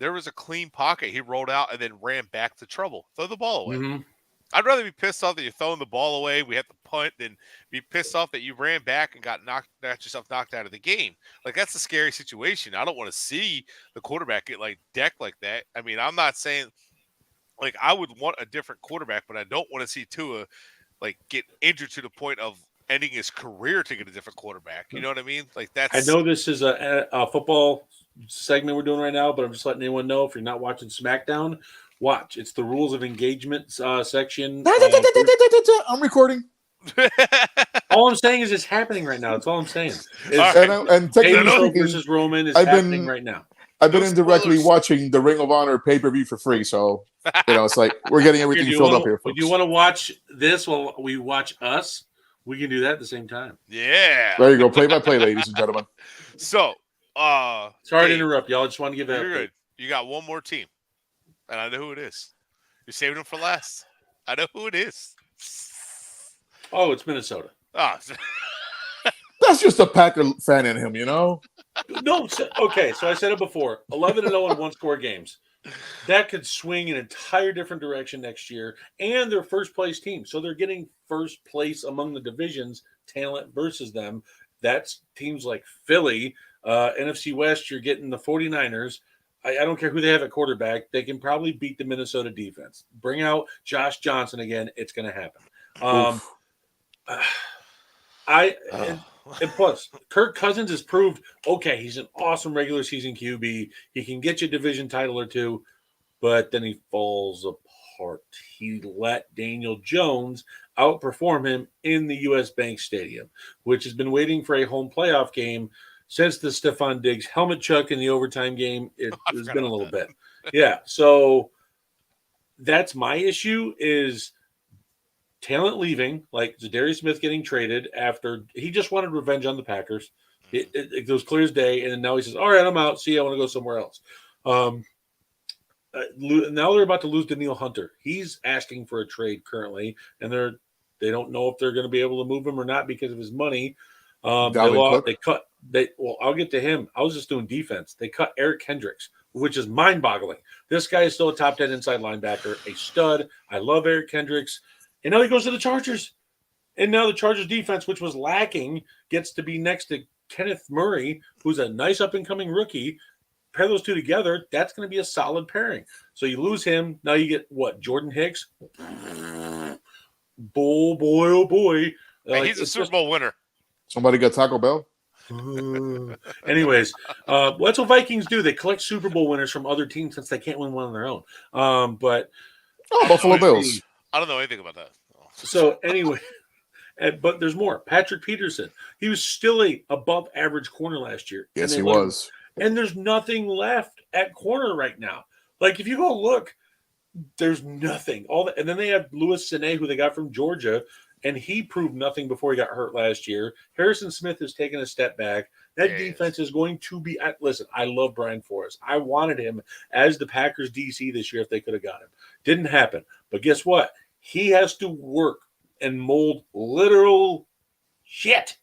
there was a clean pocket. He rolled out and then ran back to trouble. Throw the ball away. Mm-hmm. I'd rather be pissed off that you're throwing the ball away. We have to punt than be pissed off that you ran back and got yourself knocked out of the game. Like, that's a scary situation. I don't want to see the quarterback get decked like that. I mean, I'm not saying I would want a different quarterback, but I don't want to see Tua get injured to the point of ending his career to get a different quarterback. You know what I mean? I know this is a football segment we're doing right now, but I'm just letting anyone know, if you're not watching SmackDown, watch. It's the rules of engagement section. I'm recording. All I'm saying is it's happening right now. That's all I'm saying. And technically Roman speaking, versus Roman is happening right now. I've been indirectly watching the Ring of Honor pay-per-view for free, so it's like we're getting everything filled up here, folks. If you want to watch this while we watch us, we can do that at the same time. Yeah. There you go. Play-by-play, ladies and gentlemen. So, sorry to interrupt y'all. I just want to give that. You're good. You got one more team, and I know who it is. You're saving them for last. I know who it is. Oh, it's Minnesota. That's just a Packer fan in him, you know? No, okay. So I said it before: 11-0 in one-score games. That could swing an entire different direction next year, and they're first-place team, so they're getting first place among the divisions. Talent versus them. That's teams like Philly, NFC West. You're getting the 49ers. I don't care who they have at quarterback. They can probably beat the Minnesota defense. Bring out Josh Johnson again. It's going to happen. And plus, Kirk Cousins has proved, okay, he's an awesome regular season QB. He can get you a division title or two, but then he falls apart. He let Daniel Jones outperform him in the U.S. Bank Stadium, which has been waiting for a home playoff game since the Stephon Diggs helmet chuck in the overtime game. It's been a little bit. Yeah, so that's my issue is talent leaving, like Zadarius Smith getting traded after he just wanted revenge on the Packers. It was clear as day, and now he says, all right, I'm out. See, I want to go somewhere else. Now they're about to lose Daniil Hunter. He's asking for a trade currently, and they don't know if they're going to be able to move him or not because of his money. I'll get to him. I was just doing defense. They cut Eric Kendricks, which is mind-boggling. This guy is still a top 10 inside linebacker, a stud. I love Eric Kendricks. And now he goes to the Chargers. And now the Chargers defense, which was lacking, gets to be next to Kenneth Murray, who's a nice up-and-coming rookie. Pair those two together, that's going to be a solid pairing. So you lose him. Now you get, what, Jordan Hicks? Boy, oh boy. Hey, he's a Super Bowl winner. Somebody got Taco Bell? Anyways, that's what Vikings do. They collect Super Bowl winners from other teams since they can't win one on their own. Buffalo Bills. I don't know anything about that. So anyway, but there's more. Patrick Peterson. He was still a above average corner last year. Yes, he was. And there's nothing left at corner right now. Like if you go look, there's nothing. And then they have Louis Sine, who they got from Georgia, and he proved nothing before he got hurt last year. Harrison Smith has taken a step back. That defense is going to be – listen, I love Brian Flores. I wanted him as the Packers DC this year if they could have got him. Didn't happen. But guess what? He has to work and mold literal shit.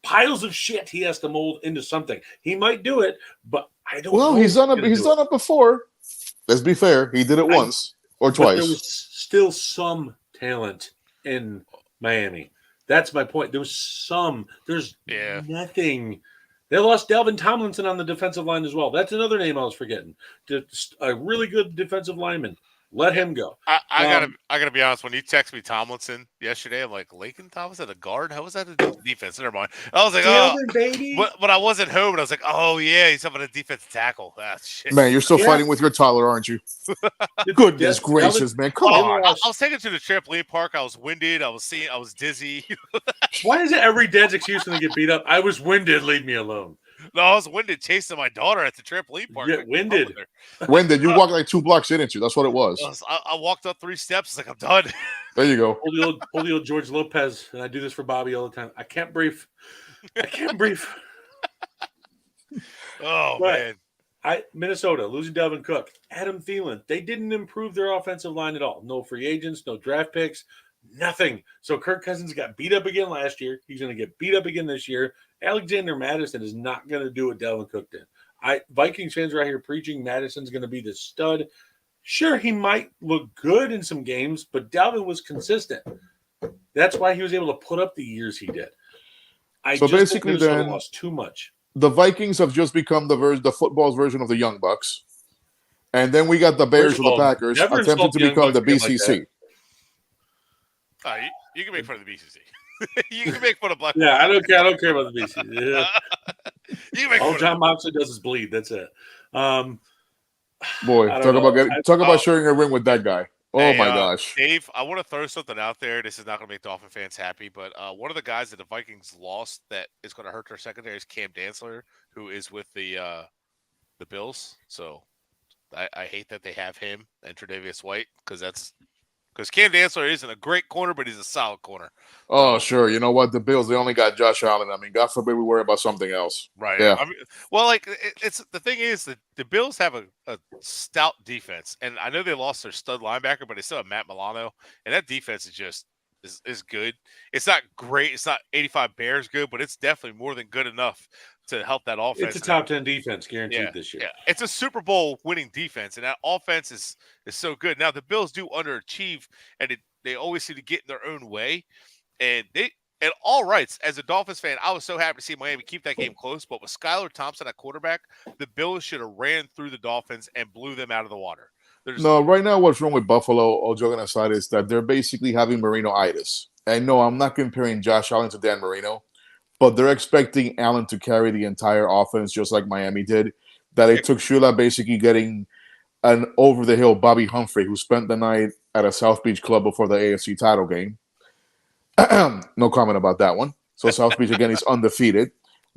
Piles of shit he has to mold into something. He might do it, but I don't know. Well, he's done it before. Let's be fair. He did it once or twice. There was still some talent in Miami. That's my point. There was some. There's nothing. They lost Dalvin Tomlinson on the defensive line as well. That's another name I was forgetting. A really good defensive lineman. Let him go. I gotta be honest. When you text me Tomlinson yesterday, I'm like, Lakin Tomlinson, a guard? How was that a defense? Never mind. I was like, baby. But I wasn't home, and I was like, oh yeah, he's having a defensive tackle. Ah, shit. Man, you're still fighting with your toddler, aren't you? Goodness gracious, man! Come on. I was taken to the trampoline park. I was winded. I was dizzy. Why is it every dad's excuse when they get beat up? I was winded. Leave me alone. No, I was winded chasing my daughter at the trampoline park. Yeah, winded. Winded. You walked like 2 blocks, didn't you? That's what it was. I walked up 3 steps. Like, I'm done. There you go. Hold the old George Lopez, and I do this for Bobby all the time. I can't breathe. Oh, but man. Minnesota losing Dalvin Cook, Adam Thielen. They didn't improve their offensive line at all. No free agents, no draft picks, nothing. So Kirk Cousins got beat up again last year. He's going to get beat up again this year. Alexander Madison is not going to do what Dalvin Cook did. Vikings fans are out here preaching Madison's going to be the stud. Sure, he might look good in some games, but Dalvin was consistent. That's why he was able to put up the years he did. So basically, then lost too much. The Vikings have just become the football's version of the Young Bucks, and then we got the Bears or the Packers attempting to become the BCC. You can make fun of the BCC. You can make fun of Black. Yeah, I don't care. I don't care about the BCC. Yeah. You can make all John Moxley does is bleed. That's it. Boy, talk about sharing a ring with that guy. Oh my gosh, Dave! I want to throw something out there. This is not going to make Dolphin fans happy, but one of the guys that the Vikings lost that is going to hurt their secondary is Cam Dantzler, who is with the Bills. So I hate that they have him and Tre'Davious White because Cam Dantzler isn't a great corner, but he's a solid corner. Oh, sure. You know what? The Bills, they only got Josh Allen. I mean, God forbid we worry about something else. Right. Yeah. I mean, well, it's the thing is that the Bills have a stout defense, and I know they lost their stud linebacker, but they still have Matt Milano, and that defense is just is good. It's not great. It's not 85 Bears good, but it's definitely more than good enough to help that offense. It's a top 10 defense guaranteed this year. Yeah, it's a Super Bowl winning defense, and that offense is so good. Now the Bills do underachieve, and they always seem to get in their own way. And all rights, as a Dolphins fan, I was so happy to see Miami keep that game close. But with Skylar Thompson at quarterback, the Bills should have ran through the Dolphins and blew them out of the water. No, right now what's wrong with Buffalo, all joking aside, is that they're basically having Marino-itis. And no, I'm not comparing Josh Allen to Dan Marino, but they're expecting Allen to carry the entire offense just like Miami did. That it took Shula basically getting an over-the-hill Bobby Humphrey, who spent the night at a South Beach club before the AFC title game. No comment about that one. So South Beach again is undefeated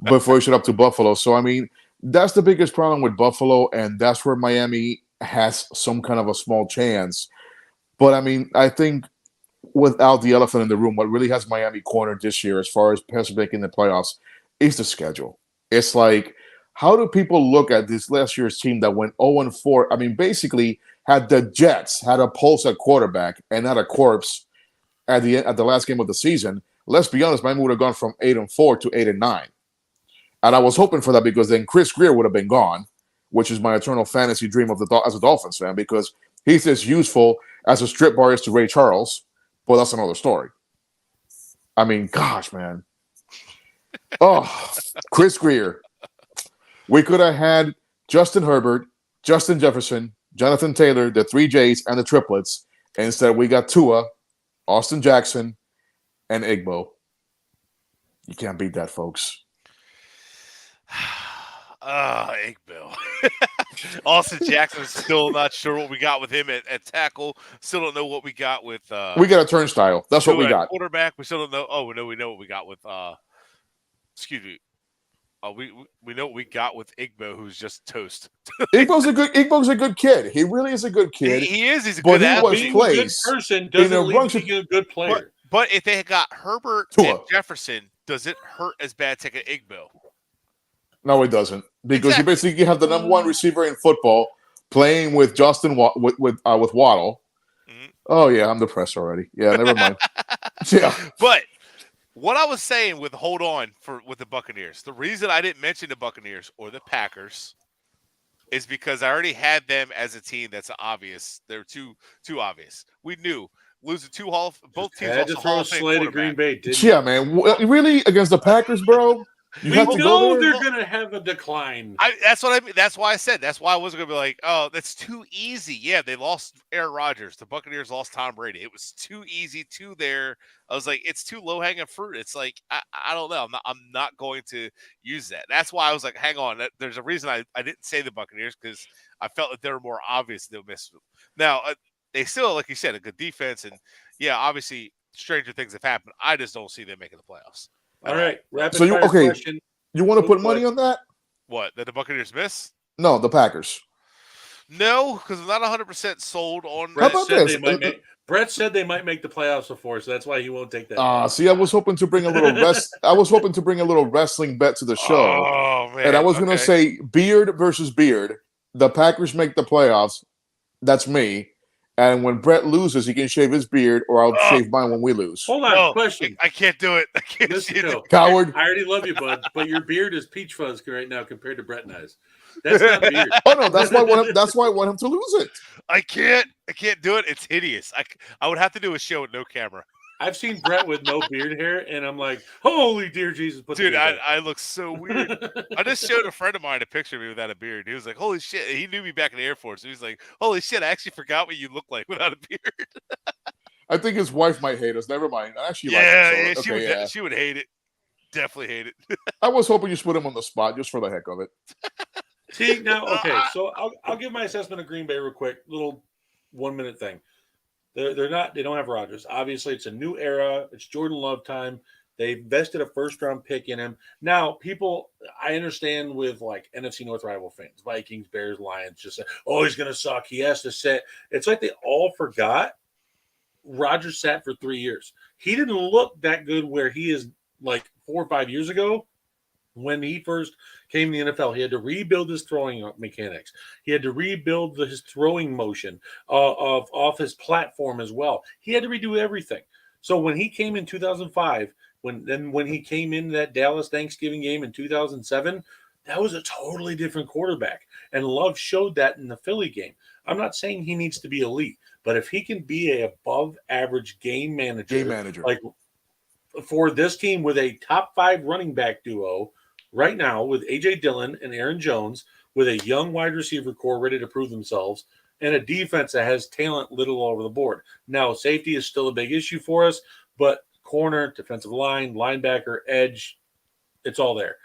before he showed up to Buffalo. So I mean, that's the biggest problem with Buffalo, and that's where Miami has some kind of a small chance. But I mean, I think without the elephant in the room, what really has Miami cornered this year, as far as making the playoffs, is the schedule. It's like, how do people look at this last year's team that went 0-4? I mean, basically had the Jets had a pulse at quarterback and not a corpse at the last game of the season. Let's be honest, Miami would have gone from 8-4 to 8-9, and I was hoping for that because then Chris Greer would have been gone, which is my eternal fantasy dream as a Dolphins fan, because he's as useful as a strip bar is to Ray Charles. Well, that's another story. I mean, gosh, man. Oh, Chris Greer. We could have had Justin Herbert, Justin Jefferson, Jonathan Taylor, the 3 J's, and the triplets. And instead, we got Tua, Austin Jackson, and Igbo. You can't beat that, folks. Igbo. Austin Jackson's still not sure what we got with him at tackle. Still don't know what we got with. We got a turnstile. That's what we got. Quarterback. We still don't know. Oh, we know what we got with. Excuse me. We know what we got with Igbo, who's just toast. Igbo's a good kid. He really is a good kid. He is. He's a good athlete. Being a good person doesn't lead to being a good player. But if they had got Herbert and Jefferson, does it hurt as bad taking Igbo? No, it doesn't, because you basically have the number one receiver in football playing with Justin with Waddle. Mm-hmm. Oh yeah, I'm depressed already. Yeah, never mind. Yeah, but what I was saying with with the Buccaneers, the reason I didn't mention the Buccaneers or the Packers is because I already had them as a team that's obvious. They're too obvious. We knew losing both teams had to throw a slate of Green Bay. Didn't yeah, man, really against the Packers, bro. We know they're going to have a decline. That's what I mean. That's why I said. That's why I wasn't going to be like, oh, that's too easy. Yeah, they lost Aaron Rodgers. The Buccaneers lost Tom Brady. It was too easy there. I was like, it's too low hanging fruit. It's like I don't know. I'm not going to use that. That's why I was like, hang on. There's a reason I didn't say the Buccaneers, because I felt that they were more obvious they'll miss them. Now they still, like you said, a good defense, and yeah, obviously stranger things have happened. I just don't see them making the playoffs. All right. Question. You want to put money on that? What? That the Buccaneers miss? No, the Packers. No, because I'm not 100% sold on. How about this? Bret said they might make the playoffs before, so that's why he won't take that. See, I was hoping to bring a little wrestling bet to the show. Oh man! And I was going to say beard versus beard. The Packers make the playoffs. That's me. And when Bret loses, he can shave his beard, or I'll shave mine when we lose. Hold on, question. I can't do it. I can't do it. Coward. I already love you, bud, but your beard is peach fuzz right now compared to Bret and I's. That's not beard. Oh no, that's why I want him to lose it. I can't do it. It's hideous. I would have to do a show with no camera. I've seen Bret with no beard hair, and I'm like, holy dear Jesus. Dude, I look so weird. I just showed a friend of mine a picture of me without a beard. He was like, holy shit. He knew me back in the Air Force. He was like, holy shit, I actually forgot what you look like without a beard. I think his wife might hate us. Never mind. I actually she would hate it. Definitely hate it. I was hoping you put him on the spot just for the heck of it. See, now, okay, so I'll give my assessment of Green Bay real quick. Little 1 minute thing. They don't have Rodgers. Obviously, it's a new era. It's Jordan Love time. They invested a first-round pick in him. Now, I understand with like NFC North rival fans, Vikings, Bears, Lions, just say, oh, he's going to suck. He has to sit. It's like they all forgot Rodgers sat for 3 years. He didn't look that good where he is like 4 or 5 years ago. When he first came to the NFL, he had to rebuild his throwing mechanics. He had to rebuild his throwing motion off his platform as well. He had to redo everything. So when he came in 2005, when he came into that Dallas Thanksgiving game in 2007, that was a totally different quarterback. And Love showed that in the Philly game. I'm not saying he needs to be elite, but if he can be a above average game manager, like for this team with a top 5 running back duo right now with A.J. Dillon and Aaron Jones, with a young wide receiver core ready to prove themselves, and a defense that has talent little all over the board. Now, safety is still a big issue for us, but corner, defensive line, linebacker, edge, it's all there.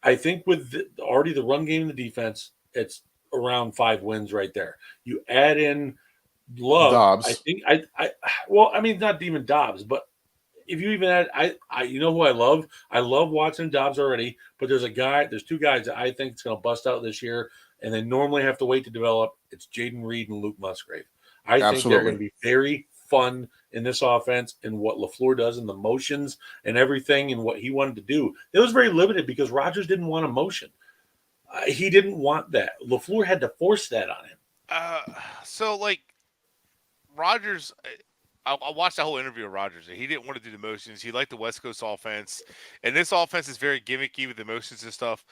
I think with already the run game and the defense, it's around 5 wins right there. You add in Love. Dobbs. I think I not even Dobbs, but if you even had, you know who I love? I love Watson and Dobbs already, but there's two guys that I think is going to bust out this year, and they normally have to wait to develop. It's Jaden Reed and Luke Musgrave. I think they're going to Absolutely. be very fun in this offense and what LaFleur does in the motions and everything and what he wanted to do. It was very limited because Rodgers didn't want a motion. He didn't want that. LaFleur had to force that on him. So like Rodgers, I watched that whole interview of Rodgers, and he didn't want to do the motions. He liked the West Coast offense, and this offense is very gimmicky with the motions and stuff.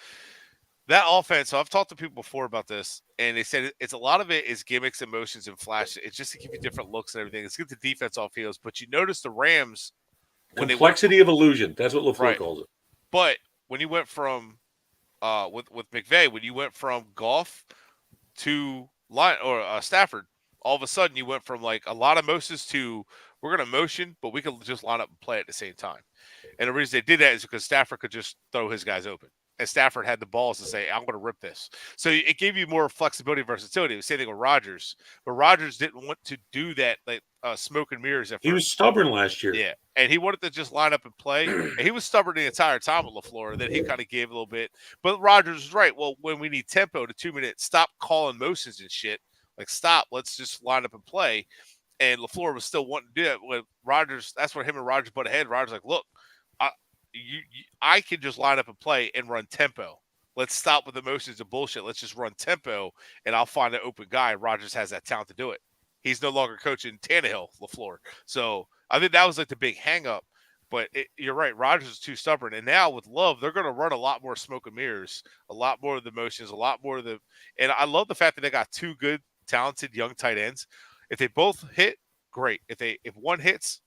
That offense, so I've talked to people before about this, and they said it's a lot of it is gimmicks, emotions, and flash. It's just to give you different looks and everything. It's get the defense off fields, but you notice the Rams when complexity of illusion. That's what LaFleur calls it. But when you went from with McVay, when you went from Goff to Stafford, all of a sudden you went from like a lot of motions to we're going to motion, but we can just line up and play at the same time. And the reason they did that is because Stafford could just throw his guys open. And Stafford had the balls to say, I'm going to rip this. So it gave you more flexibility and versatility. The same thing with Rodgers. But Rodgers didn't want to do that, like smoke and mirrors. He was stubborn last year. Yeah. And he wanted to just line up and play. And he was stubborn the entire time with LaFleur. Then he kind of gave a little bit. But Rodgers was right. Well, when we need tempo to 2 minutes, stop calling motions and shit. Like, stop. Let's just line up and play. And LaFleur was still wanting to do it. When Rodgers, that's where him and Rodgers butt ahead. Rodgers like, look, I can just line up and play and run tempo. Let's stop with the motions and bullshit. Let's just run tempo, and I'll find an open guy. Rodgers has that talent to do it. He's no longer coaching Tannehill, LaFleur. So I think that was like the big hang-up. But you're right. Rodgers is too stubborn. And now with Love, they're going to run a lot more smoke and mirrors, a lot more of the motions, a lot more of the – and I love the fact that they got two good, talented young tight ends. If they both hit, great. If one hits,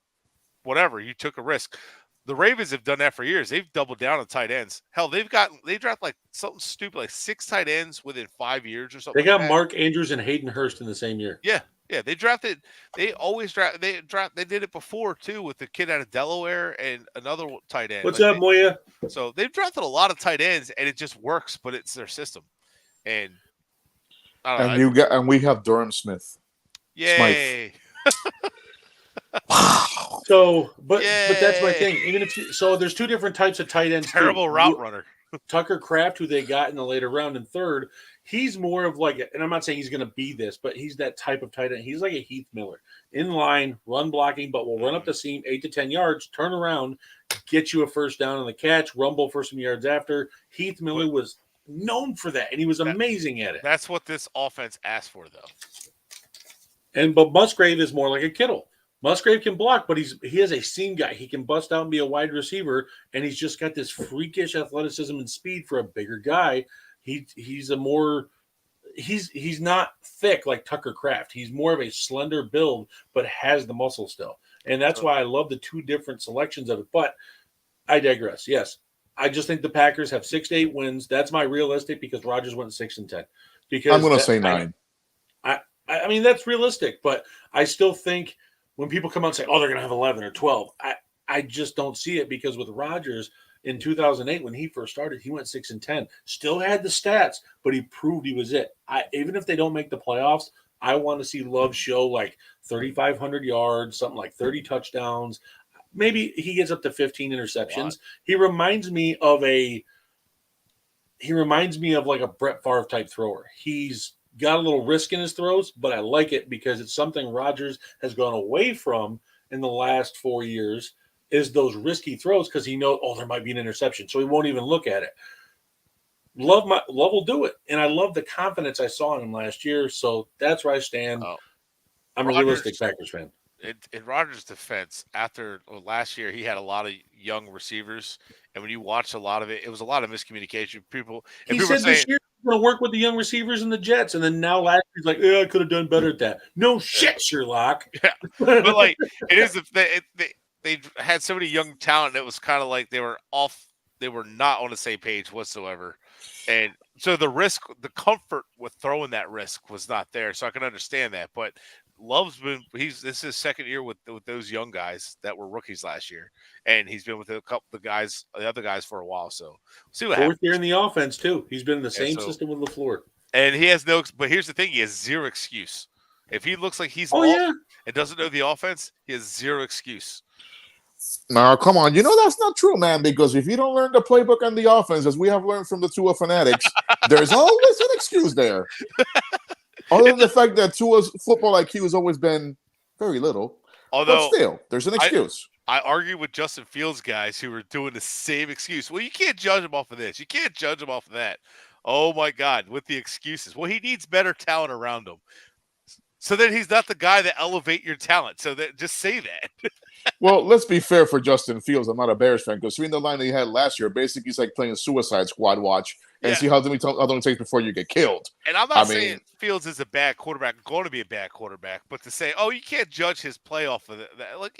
whatever, you took a risk. The Ravens have done that for years. They've doubled down on tight ends. Hell, they draft like something stupid, like 6 tight ends within 5 years or something. They got Mark Andrews and Hayden Hurst in the same year. Yeah. They drafted. They always draft. They did it before too with the kid out of Delaware and another tight end. What's up, Moya? So they've drafted a lot of tight ends, and it just works. But it's their system, and I don't know. We have Durham Smith. Yay! Wow. So, but that's my thing. Even if there's two different types of tight ends. Terrible route runner. Tucker Kraft, who they got in the later round in third, he's more of like, and I'm not saying he's going to be this, but he's that type of tight end. He's like a Heath Miller, in line, run blocking, but will run up the seam 8 to 10 yards, turn around, get you a first down on the catch, rumble for some yards after. Heath Miller was known for that, and he was amazing at it. That's what this offense asked for, though. But Musgrave is more like a Kittle. Musgrave can block, but he has a seam guy. He can bust out and be a wide receiver, and he's just got this freakish athleticism and speed for a bigger guy. He's not thick like Tucker Kraft. He's more of a slender build, but has the muscle still. And that's why I love the two different selections of it. But I digress. Yes, I just think the Packers have 6 to 8 wins. That's my realistic because Rodgers went 6 and 10. Because I'm going to say 9. I mean, that's realistic, but I still think when people come out and say, oh, they're going to have 11 or 12, I just don't see it because with Rodgers in 2008, when he first started, he went 6 and 10, still had the stats, but he proved he was it. Even if they don't make the playoffs, I want to see Love show like 3,500 yards, something like 30 touchdowns. Maybe he gets up to 15 interceptions. He reminds me of like a Bret Favre type thrower. He's got a little risk in his throws, but I like it because it's something Rodgers has gone away from in the last 4 years is those risky throws because he knows, there might be an interception, so he won't even look at it. Love will do it, and I love the confidence I saw in him last year, so that's where I stand. I'm a realistic Packers fan. In Rodgers' defense, after last year, he had a lot of young receivers, and when you watch a lot of it, it was a lot of miscommunication. He said this year he's going to work with the young receivers and the Jets, and then now last year he's like, I could have done better at that. No shit, Sherlock. Yeah, but like it is. They had so many young talent. It was kind of like they were off. They were not on the same page whatsoever, and so the comfort with throwing that risk was not there. So I can understand that, but Love's this is his second year with those young guys that were rookies last year, and he's been with the other guys for a while. So we'll see what happens. 4th year in the offense too. He's been in the same system with LaFleur, and he has no. But here's the thing: he has zero excuse. If he looks like he's and doesn't know the offense, he has zero excuse. No, come on. You know that's not true, man, because if you don't learn the playbook and the offense, as we have learned from the Tua fanatics, there's always an excuse there. Other than the fact that Tua's football IQ has always been very little. Although, but still, there's an excuse. I argue with Justin Fields guys who are doing the same excuse. Well, you can't judge him off of this. You can't judge him off of that. Oh, my God, with the excuses. Well, he needs better talent around him. So then he's not the guy that elevate your talent. So that just say that. Well, let's be fair for Justin Fields. I'm not a Bears fan because seeing the line that he had last year, basically it's like playing Suicide Squad watch and see how long it takes before you get killed. And I'm not saying Fields is a bad quarterback, going to be a bad quarterback, but to say, oh, you can't judge his play off of that. Like,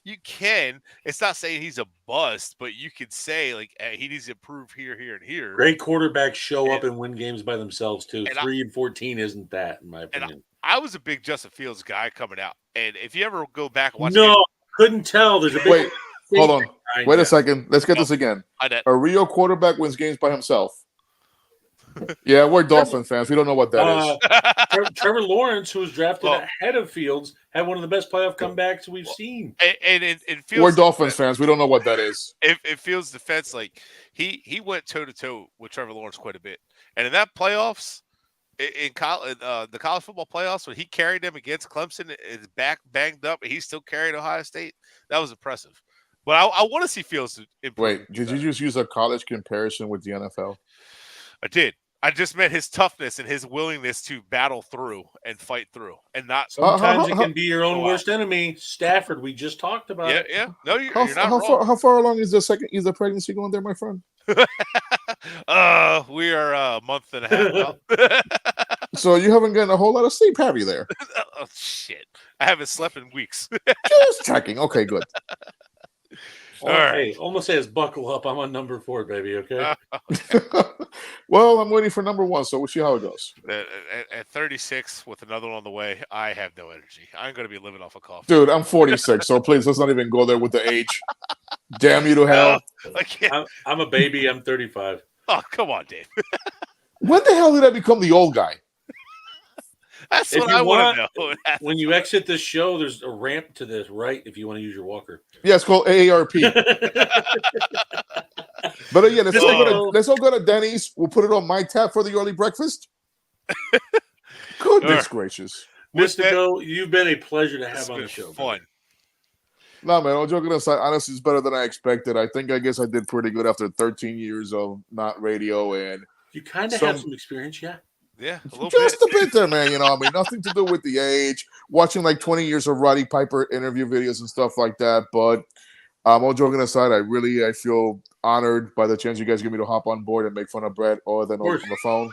you can. It's not saying he's a bust, but you can say, like, hey, he needs to improve here, here, and here. Great quarterbacks show up and win games by themselves, too. 3-14 isn't that, in my opinion. I was a big Justin Fields guy coming out. And if you ever go back and watch couldn't tell. There's a big Wait, hold on. Wait a second. Let's get this again. A real quarterback wins games by himself. Yeah, we're Dolphin fans. We don't know what that is. Trevor Lawrence, who was drafted ahead of Fields, had one of the best playoff comebacks we've seen. And Fields, we're Dolphins fans. We don't know what that is. If Fields' defense, like he went toe-to-toe with Trevor Lawrence quite a bit. And in that playoffs, in the college football playoffs, when he carried them against Clemson, his back banged up, and he still carried Ohio State. That was impressive. But I want to see Fields improve. Wait, did you just use a college comparison with the NFL? I did. I just meant his toughness and his willingness to battle through and fight through, and not. Sometimes it can be your own worst enemy. Stafford, we just talked about it. Yeah. No, you're not wrong. How far along is the pregnancy going there, my friend? We are a month and a half now. So you haven't gotten a whole lot of sleep, have you, there? Oh, shit. I haven't slept in weeks. Just checking. Okay, good. All right. Almost says buckle up. I'm on number 4, baby, okay? Well, I'm waiting for number 1, so we'll see how it goes. At 36, with another one on the way, I have no energy. I'm going to be living off of coffee. Dude, I'm 46, so please, let's not even go there with the age. Damn you to hell. I'm a baby. I'm 35. Oh, come on, Dave. When the hell did I become the old guy? That's what I want to know. When you exit this show, there's a ramp to this right if you want to use your walker. Yeah, it's called AARP. But yeah, let's all go to Denny's. We'll put it on my tab for the early breakfast. Goodness gracious. Mystico, you've been a pleasure to have on the show. Fun. No, man, all joking aside, honestly, it's better than I expected. I guess I did pretty good after 13 years of not radio. And you kind of have some experience, yeah. Yeah, just a bit there, man. Nothing to do with the age. Watching like 20 years of Roddy Piper interview videos and stuff like that. But all joking aside, I feel honored by the chance you guys give me to hop on board and make fun of Bret or then on the phone.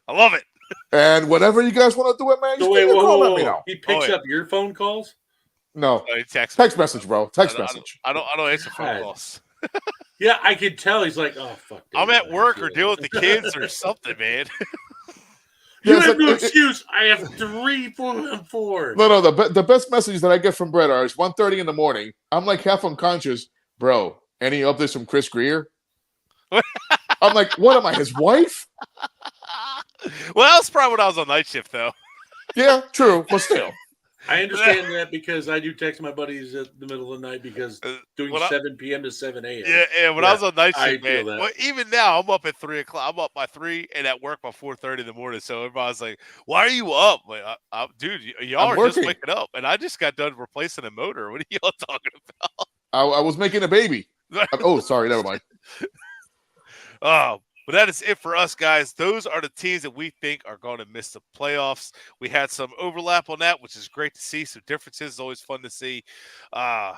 I love it. And whenever you guys want to do it, man, just give me a call, let me know. He picks up your phone calls? No. Text message, bro. Text message. I don't answer phone calls. Yeah, I could tell. He's like, oh, fuck. I'm at work or dealing with the kids or something, man. You have no excuse. I have 3, 4, and 4. No. The best messages that I get from Bret are 1:30 in the morning. I'm like half unconscious. Bro, any updates from Chris Greer? I'm like, what am I, his wife? Well, that's probably when I was on night shift, though. Yeah, true, but still. I understand that because I do text my buddies at the middle of the night because doing 7 p.m. to 7 a.m. Yeah. When I was on night shift, man. Well, even now, I'm up at 3 o'clock. I'm up by 3 and at work by 4:30 in the morning. So everybody's like, "Why are you up?" Like, dude, y'all are just waking up, and I just got done replacing a motor. What are y'all talking about? I was making a baby. Oh, sorry, never mind. But that is it for us, guys. Those are the teams that we think are going to miss the playoffs. We had some overlap on that, which is great to see. Some differences is always fun to see. A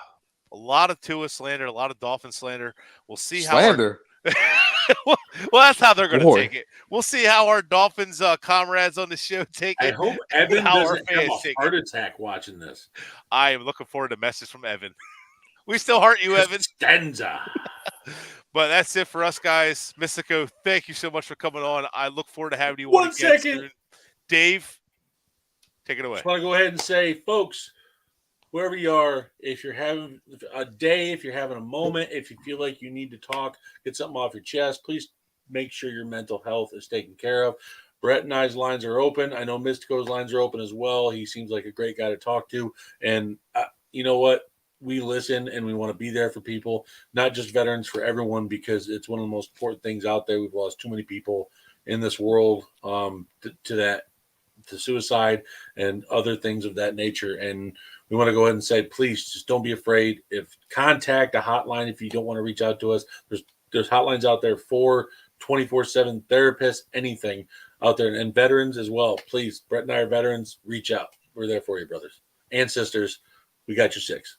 lot of Tua slander, a lot of Dolphin slander. We'll see slander. Well, that's how they're going to take it. We'll see how our Dolphins comrades on the show take it. I hope Evan doesn't have a heart attack watching this. I am looking forward to a message from Evan. We still heart you, Evan. Stanza. But that's it for us, guys. Mystico, thank you so much for coming on. I look forward to having you on again soon. Dave, take it away. I just want to go ahead and say, folks, wherever you are, if you're having a day, if you're having a moment, if you feel like you need to talk, get something off your chest, please make sure your mental health is taken care of. Bret and I's lines are open. I know Mystico's lines are open as well. He seems like a great guy to talk to. And you know what? we listen and we want to be there for people, not just veterans, for everyone, because it's one of the most important things out there. We've lost too many people in this world to suicide and other things of that nature. And we want to go ahead and say, please just don't be afraid. If contact a hotline, if you don't want to reach out to us, there's hotlines out there for 24/7 therapists, anything out there, and veterans as well. Please, Bret and I are veterans. Reach out. We're there for you, brothers and sisters. We got your six.